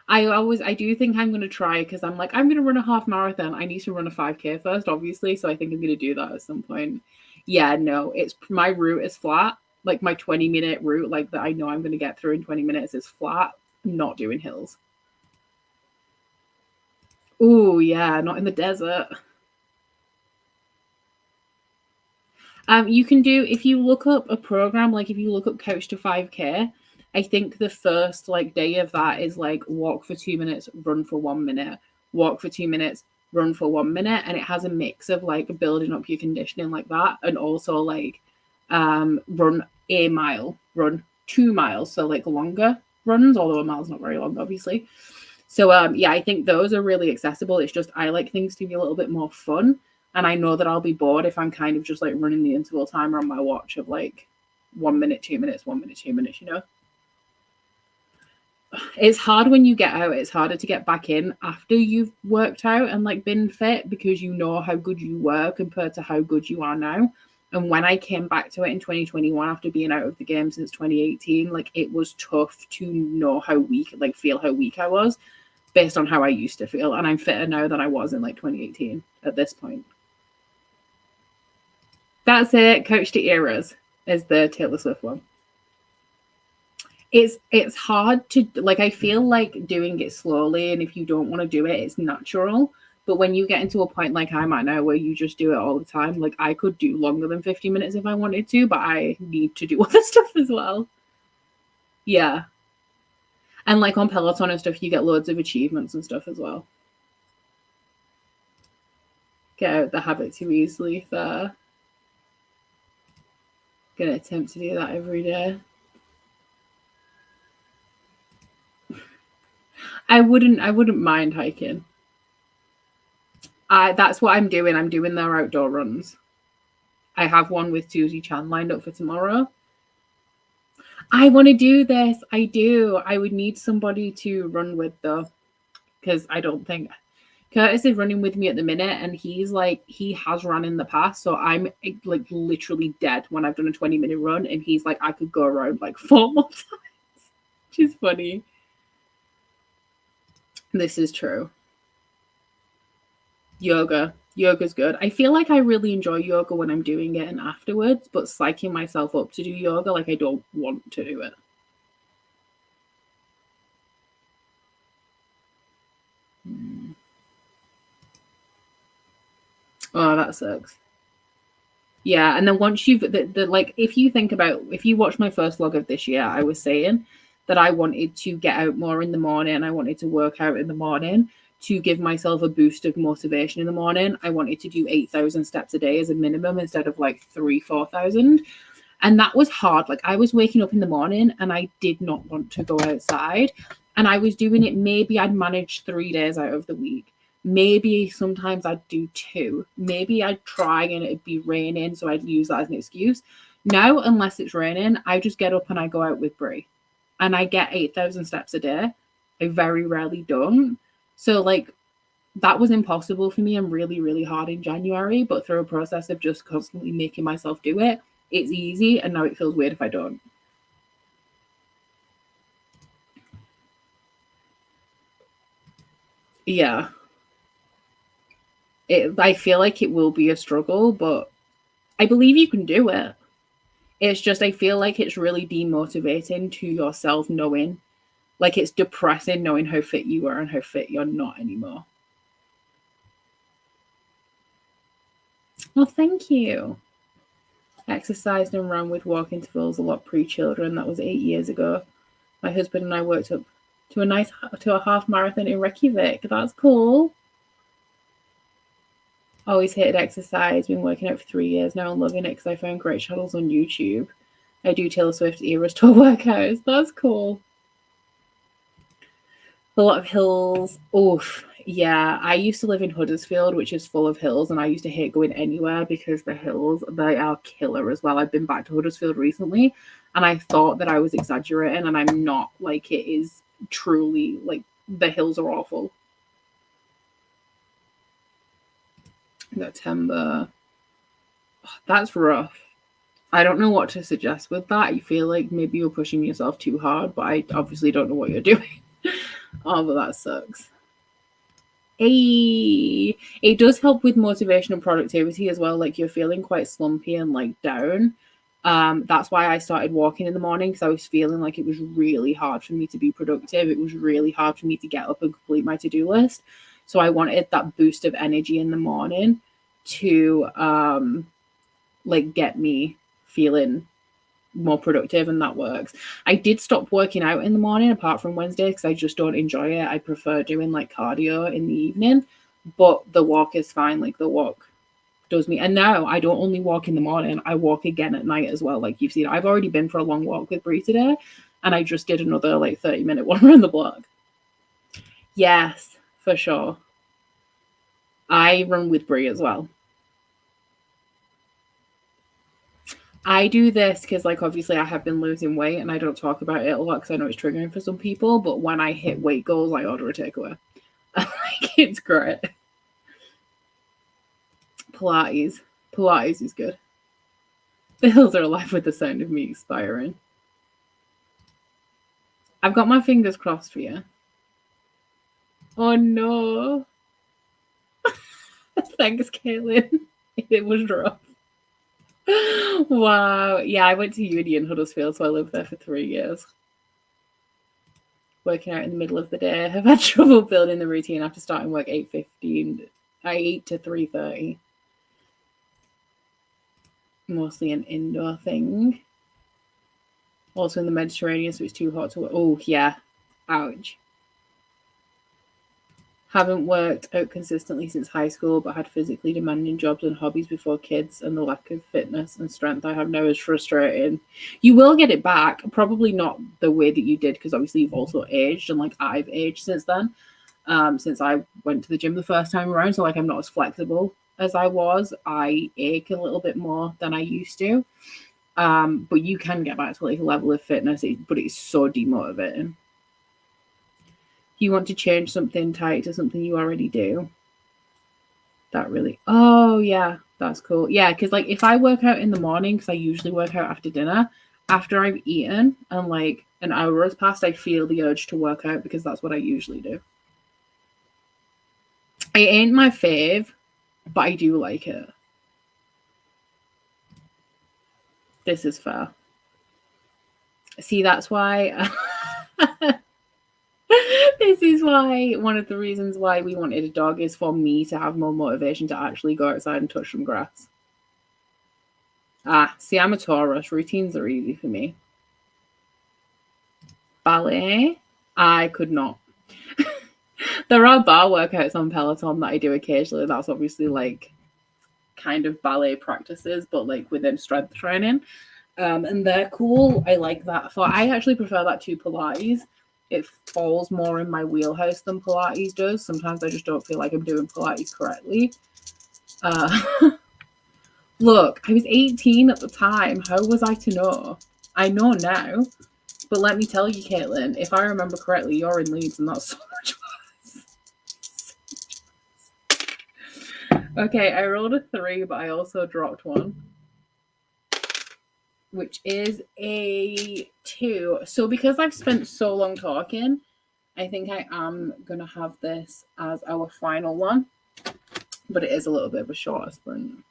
I do think I'm going to try because I'm like, I'm going to run a half marathon. I need to run a 5K first, obviously. So I think I'm going to do that at some point. Yeah, no, my route is flat. Like my 20-minute route, like that I know I'm going to get through in 20 minutes is flat. I'm not doing hills. Oh, yeah, not in the desert. You can do, if you look up a program, like if you look up Couch to 5K, I think the first like day of that is like walk for 2 minutes, run for 1 minute, walk for 2 minutes, run for 1 minute. And it has a mix of like building up your conditioning like that. And also like run a mile, run 2 miles. So like longer runs, although a mile's not very long, obviously. So yeah, I think those are really accessible. It's just I like things to be a little bit more fun. And I know that I'll be bored if I'm kind of just like running the interval timer on my watch of like 1 minute, 2 minutes, 1 minute, 2 minutes, you know? It's hard when you get out. It's harder to get back in after you've worked out and like been fit because you know how good you were compared to how good you are now. And when I came back to it in 2021 after being out of the game since 2018, like it was tough to know how weak, like feel how weak I was based on how I used to feel. And I'm fitter now than I was in like 2018 at this point. That's it. Coach to Eras is the Taylor Swift one. It's hard to like. I feel like doing it slowly, and if you don't want to do it, it's natural. But when you get into a point like I'm at now, where you just do it all the time, like I could do longer than 50 minutes if I wanted to, but I need to do other stuff as well. Yeah, and like on Peloton and stuff, you get loads of achievements and stuff as well. Get out the habit too easily. There. Gonna attempt to do that every day. I wouldn't mind hiking. That's what I'm doing. I'm doing their outdoor runs. I have one with Susie Chan lined up for tomorrow. I want to do this. I do. I would need somebody to run with though, because I don't think Curtis is running with me at the minute, and he's like, he has run in the past, so I'm like literally dead when I've done a 20-minute run, and he's like, I could go around like 4 more times, which is funny. This is true. Yoga's good. I feel like I really enjoy yoga when I'm doing it and afterwards, but psyching myself up to do yoga, like, I don't want to do it. Oh, that sucks. Yeah, and then once you've like, if you think about, if you watch my first vlog of this year, I was saying that I wanted to get out more in the morning. I wanted to work out in the morning to give myself a boost of motivation in the morning. I wanted to do 8,000 steps a day as a minimum instead of like 4,000. And that was hard. Like, I was waking up in the morning and I did not want to go outside. And I was doing it, maybe I'd manage 3 days out of the week. Maybe sometimes I'd do 2. Maybe I'd try and it'd be raining, so I'd use that as an excuse. Now, unless it's raining, I just get up and I go out with Brie. And I get 8,000 steps a day. I very rarely don't. So, like, that was impossible for me and really, really hard in January. But through a process of just constantly making myself do it, it's easy. And now it feels weird if I don't. Yeah. I feel like it will be a struggle, but I believe you can do it. It's just, I feel like it's really demotivating to yourself knowing, like, it's depressing knowing how fit you are and how fit you're not anymore. Well, thank you. Exercised and ran with walk intervals a lot pre-children. That was 8 years ago. My husband and I worked up to a half marathon in Reykjavik. That's cool. Always hated exercise, been working out for 3 years now and loving it because I found great channels on YouTube. I do Taylor Swift Eras Tour workouts. That's cool. A lot of hills. Oof. Yeah, I used to live in Huddersfield, which is full of hills, and I used to hate going anywhere because the hills, they are killer as well. I've been back to Huddersfield recently, and I thought that I was exaggerating, and I'm not. Like, it is truly, like, the hills are awful. September. That's rough. I don't know what to suggest with that. I feel like maybe you're pushing yourself too hard, but I obviously don't know what you're doing. Oh, but that sucks. Hey, it does help with motivation and productivity as well. Like, you're feeling quite slumpy and like down. That's why I started walking in the morning, because I was feeling like it was really hard for me to be productive. It was really hard for me to get up and complete my to-do list. So I wanted that boost of energy in the morning to like get me feeling more productive, and that works. I did stop working out in the morning apart from Wednesday because I just don't enjoy it. I prefer doing like cardio in the evening, but the walk is fine. Like, the walk does me. And now I don't only walk in the morning, I walk again at night as well. Like, you've seen, I've already been for a long walk with Brie today, and I just did another like 30-minute one around the block. Yes, for sure. I run with Brie as well. I do this because, like, obviously I have been losing weight and I don't talk about it a lot because I know it's triggering for some people, but when I hit weight goals, I order a takeaway. Like, it's great. Pilates is good. The hills are alive with the sound of me expiring. I've got my fingers crossed for you. Oh no. Thanks, Caitlin. It was rough. Wow. Yeah, I went to uni in Huddersfield, so I lived there for 3 years. Working out in the middle of the day. I've had trouble building the routine after starting work 8:15. I 8 to 3:30. Mostly an indoor thing. Also in the Mediterranean, so it's too hot to work. Oh, yeah. Ouch. Haven't worked out consistently since high school, but had physically demanding jobs and hobbies before kids, and the lack of fitness and strength I have now is frustrating. You will get it back, probably not the way that you did, because obviously you've also aged, and like, I've aged since then, since I went to the gym the first time around. So like, I'm not as flexible as I was. I ache a little bit more than I used to. But you can get back to like a level of fitness, but it's so demotivating. You want to change something tied to something you already do. That really, oh yeah, that's cool. Yeah, because like if I work out in the morning, because I usually work out after dinner, after I've eaten and like an hour has passed, I feel the urge to work out because that's what I usually do. It ain't my fave, but I do like it. This is fair. See, that's why. This is why one of the reasons why we wanted a dog is for me to have more motivation to actually go outside and touch some grass. See, I'm a Taurus. Routines are easy for me. Ballet, I could not. There are bar workouts on Peloton that I do occasionally. That's obviously like kind of ballet practices, but like within strength training. And they're cool. I like that. I actually prefer that to Pilates. It falls more in my wheelhouse than Pilates does. Sometimes I just don't feel like I'm doing Pilates correctly. Look, I was 18 at the time. How was I to know? I know now. But let me tell you, Caitlin, if I remember correctly, you're in Leeds and that's so much worse. Okay, I rolled a 3, but I also dropped 1. Which is a 2. So because I've spent so long talking, I think I am going to have this as our final one. But it is a little bit of a shorter sprint.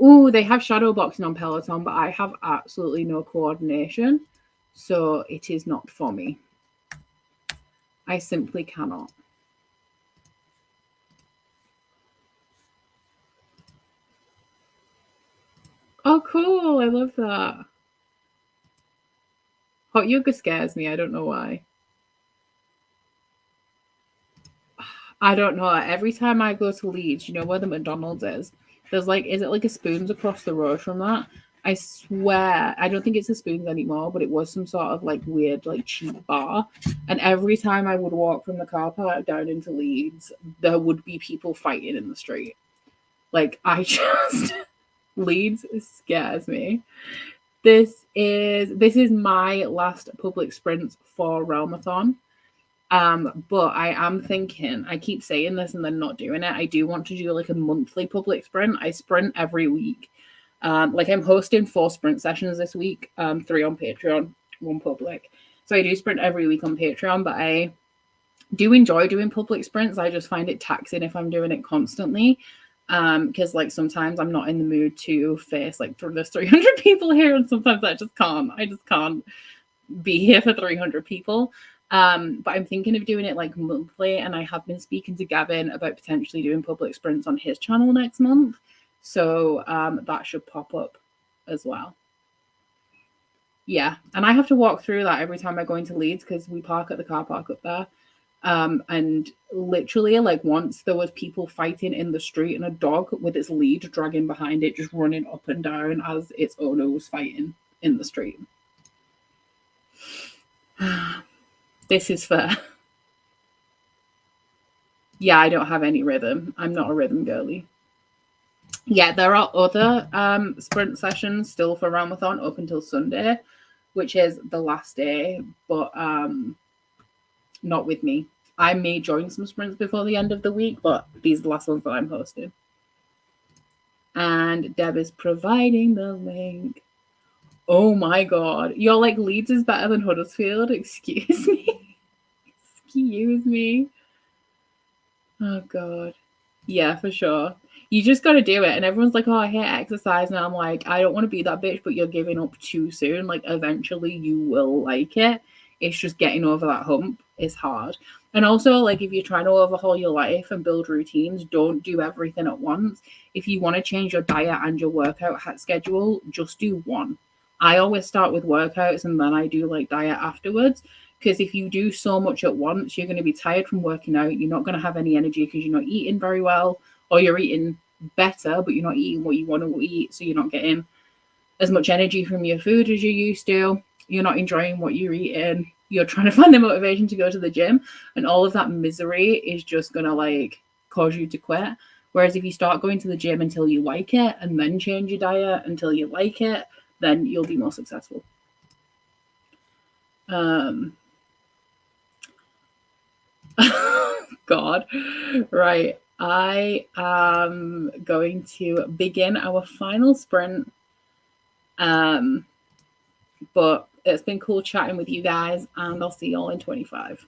Ooh, they have shadow boxing on Peloton, but I have absolutely no coordination. So it is not for me. I simply cannot. Oh, cool. I love that. Hot yoga scares me. I don't know why. I don't know. Every time I go to Leeds, you know where the McDonald's is? There's like, is it like a Spoons across the road from that? I swear, I don't think it's a Spoons anymore, but it was some sort of like weird, like cheap bar. And every time I would walk from the car park down into Leeds, there would be people fighting in the street. Like, I just, Leeds scares me. This is my last public sprint for Realmathon. But I am thinking, I keep saying this and then not doing it. I do want to do like a monthly public sprint. I sprint every week. Like I'm hosting 4 sprint sessions this week, 3 on Patreon, 1 public. So I do sprint every week on Patreon, but I do enjoy doing public sprints. I just find it taxing if I'm doing it constantly. Because like sometimes I'm not in the mood to face like there's 300 people here, and sometimes I just can't be here for 300 people. But I'm thinking of doing it like monthly, and I have been speaking to Gavin about potentially doing public sprints on his channel next month. So that should pop up as well. Yeah, and I have to walk through that every time I go into Leeds because we park at the car park up there. And literally like once there was people fighting in the street and a dog with its lead dragging behind it, just running up and down as its owner was fighting in the street. This is fair. Yeah, I don't have any rhythm. I'm not a rhythm girly. Yeah, there are other sprint sessions still for Realmathon up until Sunday, which is the last day, but not with me. I may join some sprints before the end of the week, but these are the last ones that I'm hosting. And Deb is providing the link. Oh my god. You're like, Leeds is better than Huddersfield? Excuse me? Excuse me? Oh god. Yeah, for sure. You just got to do it. And everyone's like, oh, I hate exercise. And I'm like, I don't want to be that bitch, but you're giving up too soon. Like, eventually you will like it. It's just getting over that hump is hard. And also, like, if you're trying to overhaul your life and build routines, don't do everything at once. If you want to change your diet and your workout schedule, just do one. I always start with workouts and then I do like diet afterwards. Because if you do so much at once, you're going to be tired from working out. You're not going to have any energy because you're not eating very well, or you're eating better, but you're not eating what you want to eat. So you're not getting as much energy from your food as you used to. You're not enjoying what you're eating. You're trying to find the motivation to go to the gym. And all of that misery is just going to like cause you to quit. Whereas if you start going to the gym until you like it and then change your diet until you like it, then you'll be more successful. God. Right. I am going to begin our final sprint. But it's been cool chatting with you guys, and I'll see you all in 25.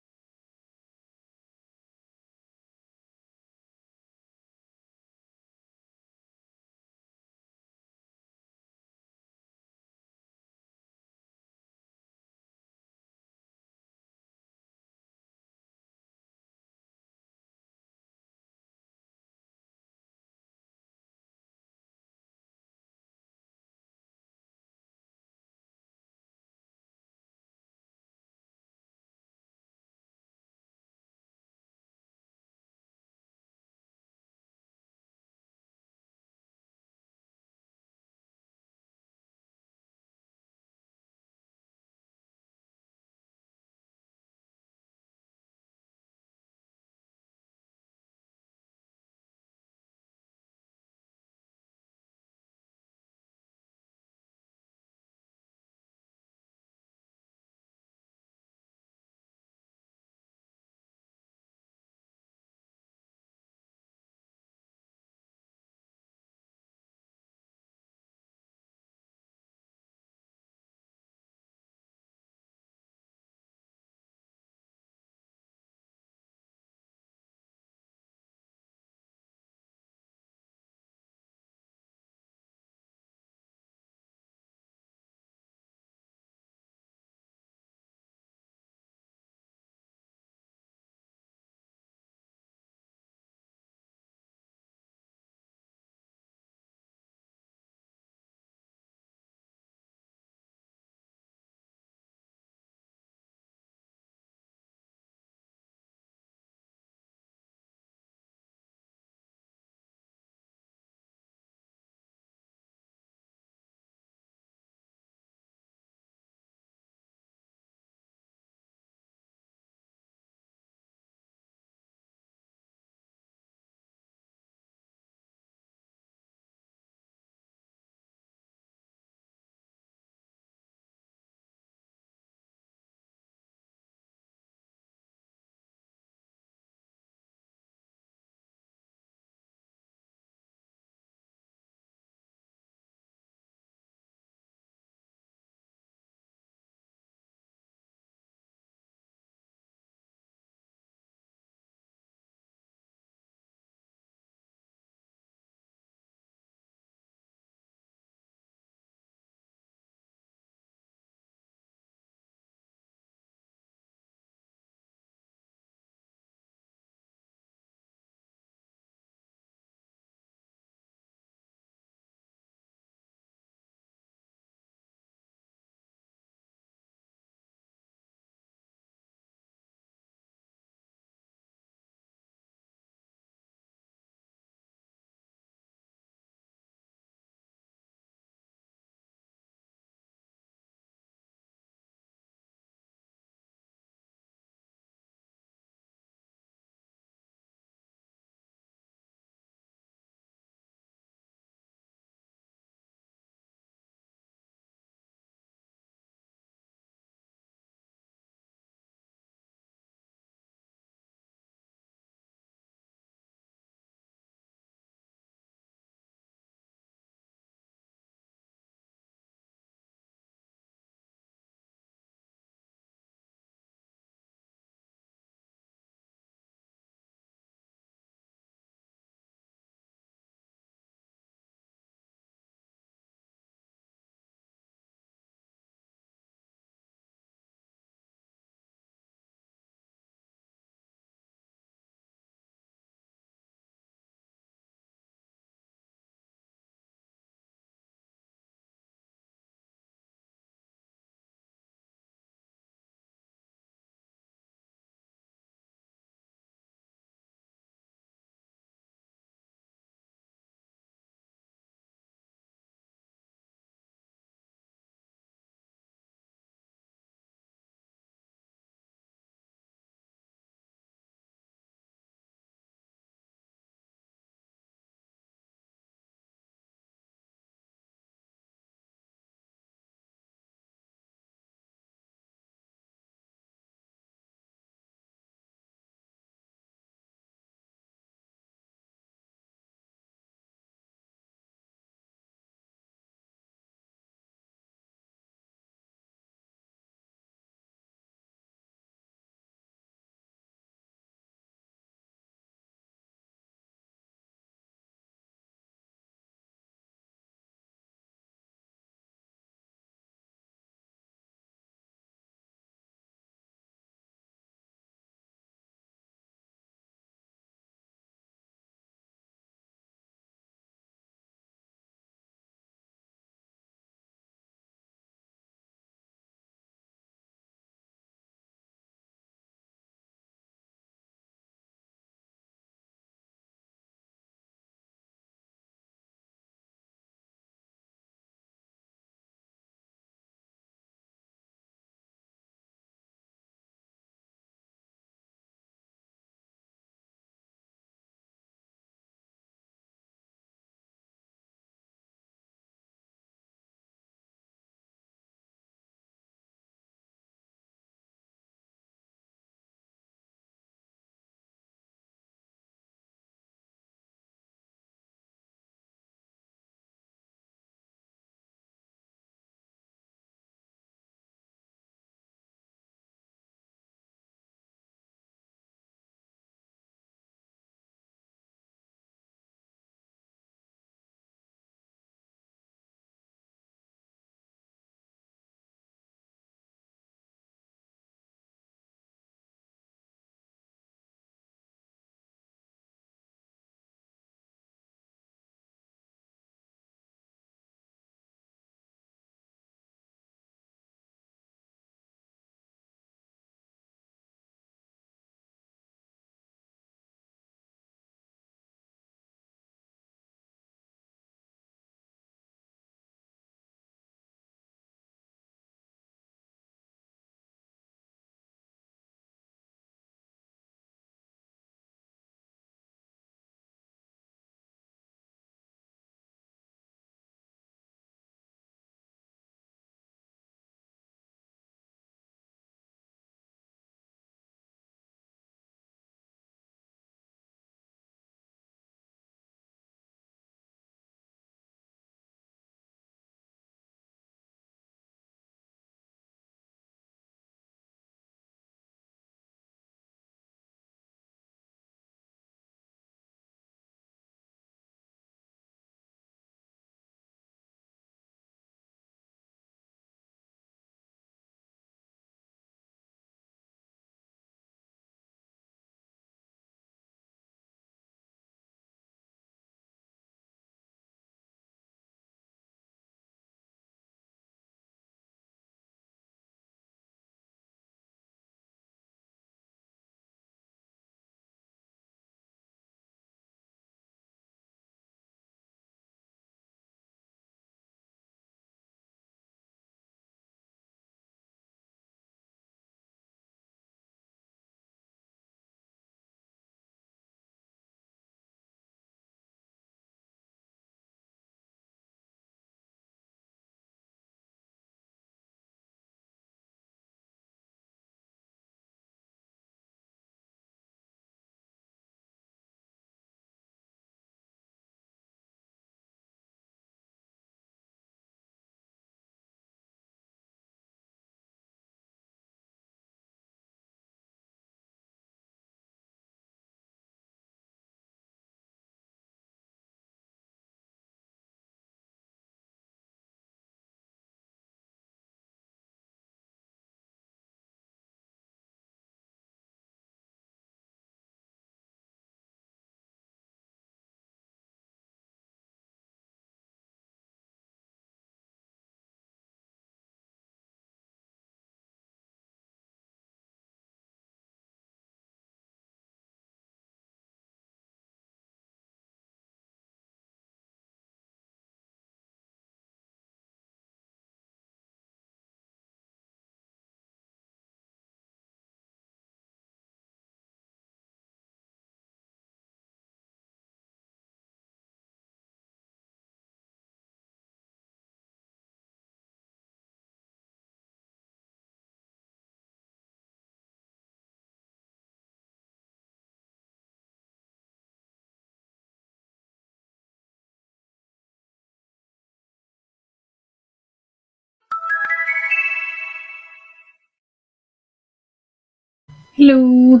Hello.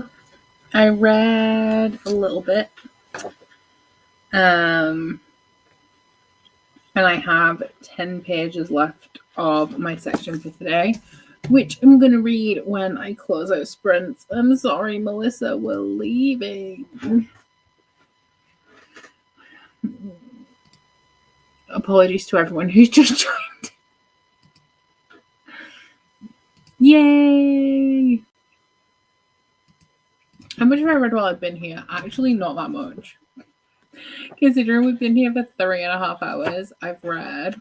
I read a little bit. And I have 10 pages left of my section for today, which I'm going to read when I close out sprints. I'm sorry, Melissa, we're leaving. Apologies to everyone who's just joined. Yay! How much have I read while I've been here? Actually, not that much. Considering we've been here for 3.5 hours, I've read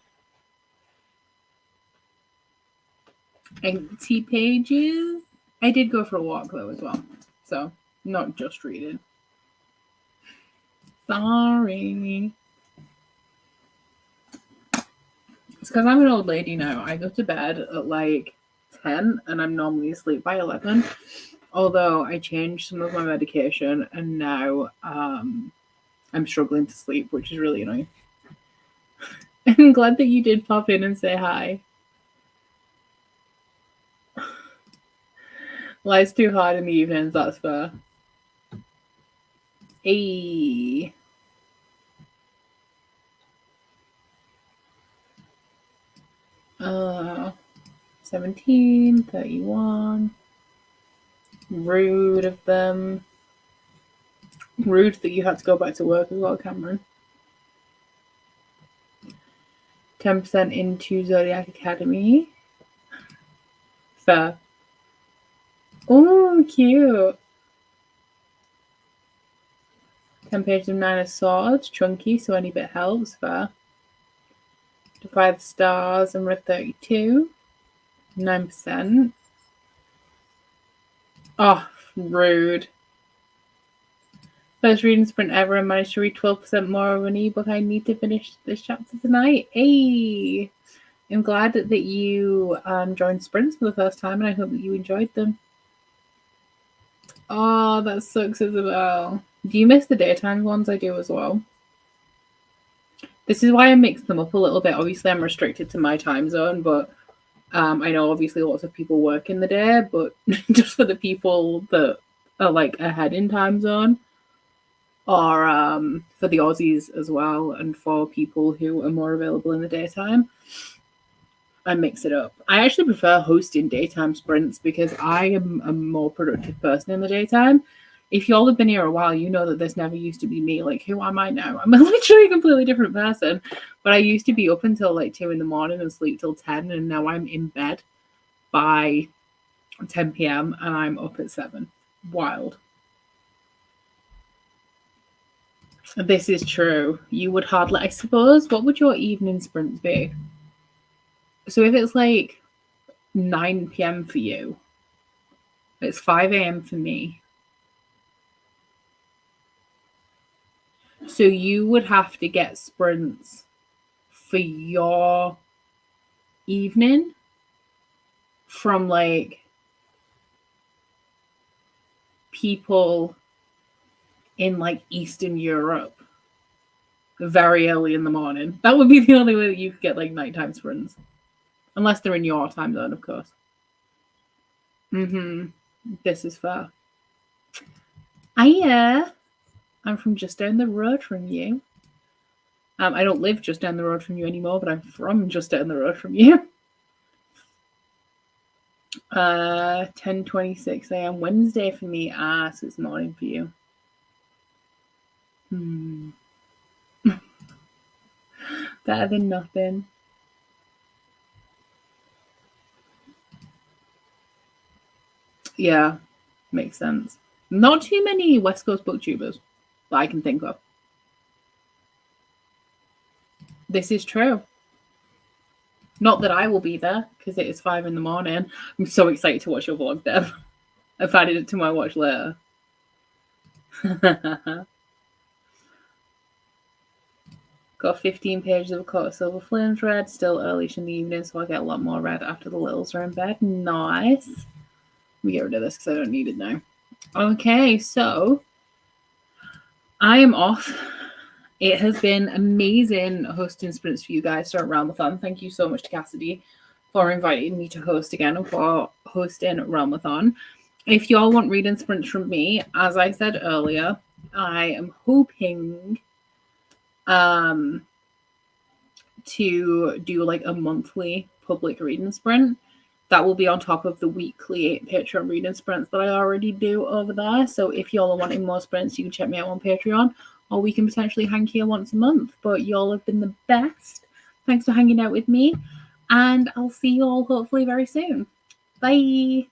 80 pages. I did go for a walk though as well, so not just reading. Sorry. It's because I'm an old lady now. I go to bed at like 10 and I'm normally asleep by 11. Although I changed some of my medication and now I'm struggling to sleep, which is really annoying. I'm glad that you did pop in and say hi. Life's too hard in the evenings, that's fair. Hey. Uh, 17, 31. Rude of them. Rude that you had to go back to work as well, Cameron. 10% into Zodiac Academy. Fair. Oh, cute. 10 pages of 9 of Swords. Chunky, so any bit helps. Fair. Defy the Stars and read 32. 9%. Oh, rude. First reading sprint ever and managed to read 12% more of an ebook. I need to finish this chapter tonight. Hey! I'm glad that you joined sprints for the first time and I hope that you enjoyed them. Oh, that sucks, Isabel. Do you miss the daytime ones? I do as well. This is why I mixed them up a little bit. Obviously, I'm restricted to my time zone, but I know obviously lots of people work in the day, but just for the people that are like ahead in time zone, or for the Aussies as well, and for people who are more available in the daytime, I mix it up. I actually prefer hosting daytime sprints because I am a more productive person in the daytime. If y'all have been here a while, you know that this never used to be me. Like, who am I now? I'm literally a completely different person. But I used to be up until like 2 a.m. and sleep till 10, and now I'm in bed by 10 p.m. and I'm up at 7. Wild. This is true. You would hardly, I suppose, what would your evening sprints be? So if it's like 9 p.m. for you, it's 5 a.m. for me. So you would have to get sprints for your evening from like people in like Eastern Europe very early in the morning. That would be the only way that you could get like nighttime sprints. Unless they're in your time zone, of course. This is fair. I'm from just down the road from you. I don't live just down the road from you anymore, but I'm from just down the road from you. 10:26 a.m. Wednesday for me. So it's morning for you. Better than nothing. Yeah, makes sense. Not too many West Coast booktubers that I can think of. This is true. Not that I will be there, because it is 5 a.m. I'm so excited to watch your vlog, Deb. I've added it to my watch later. Got 15 pages of Court of Silver Flames read. Still early in the evening, so I get a lot more read after the littles are in bed. Nice. Let me get rid of this because I don't need it now. Okay, so I am off. It has been amazing hosting sprints for you guys throughout Realmathon. Thank you so much to Cassidy for inviting me to host again and for hosting Realmathon. if y'all want reading sprints from me, as I said earlier, I am hoping to do like a monthly public reading sprint. That will be on top of the weekly Patreon reading sprints that I already do over there. So if y'all are wanting more sprints, you can check me out on Patreon, or we can potentially hang here once a month. But y'all have been the best. Thanks for hanging out with me, and I'll see you all hopefully very soon. Bye.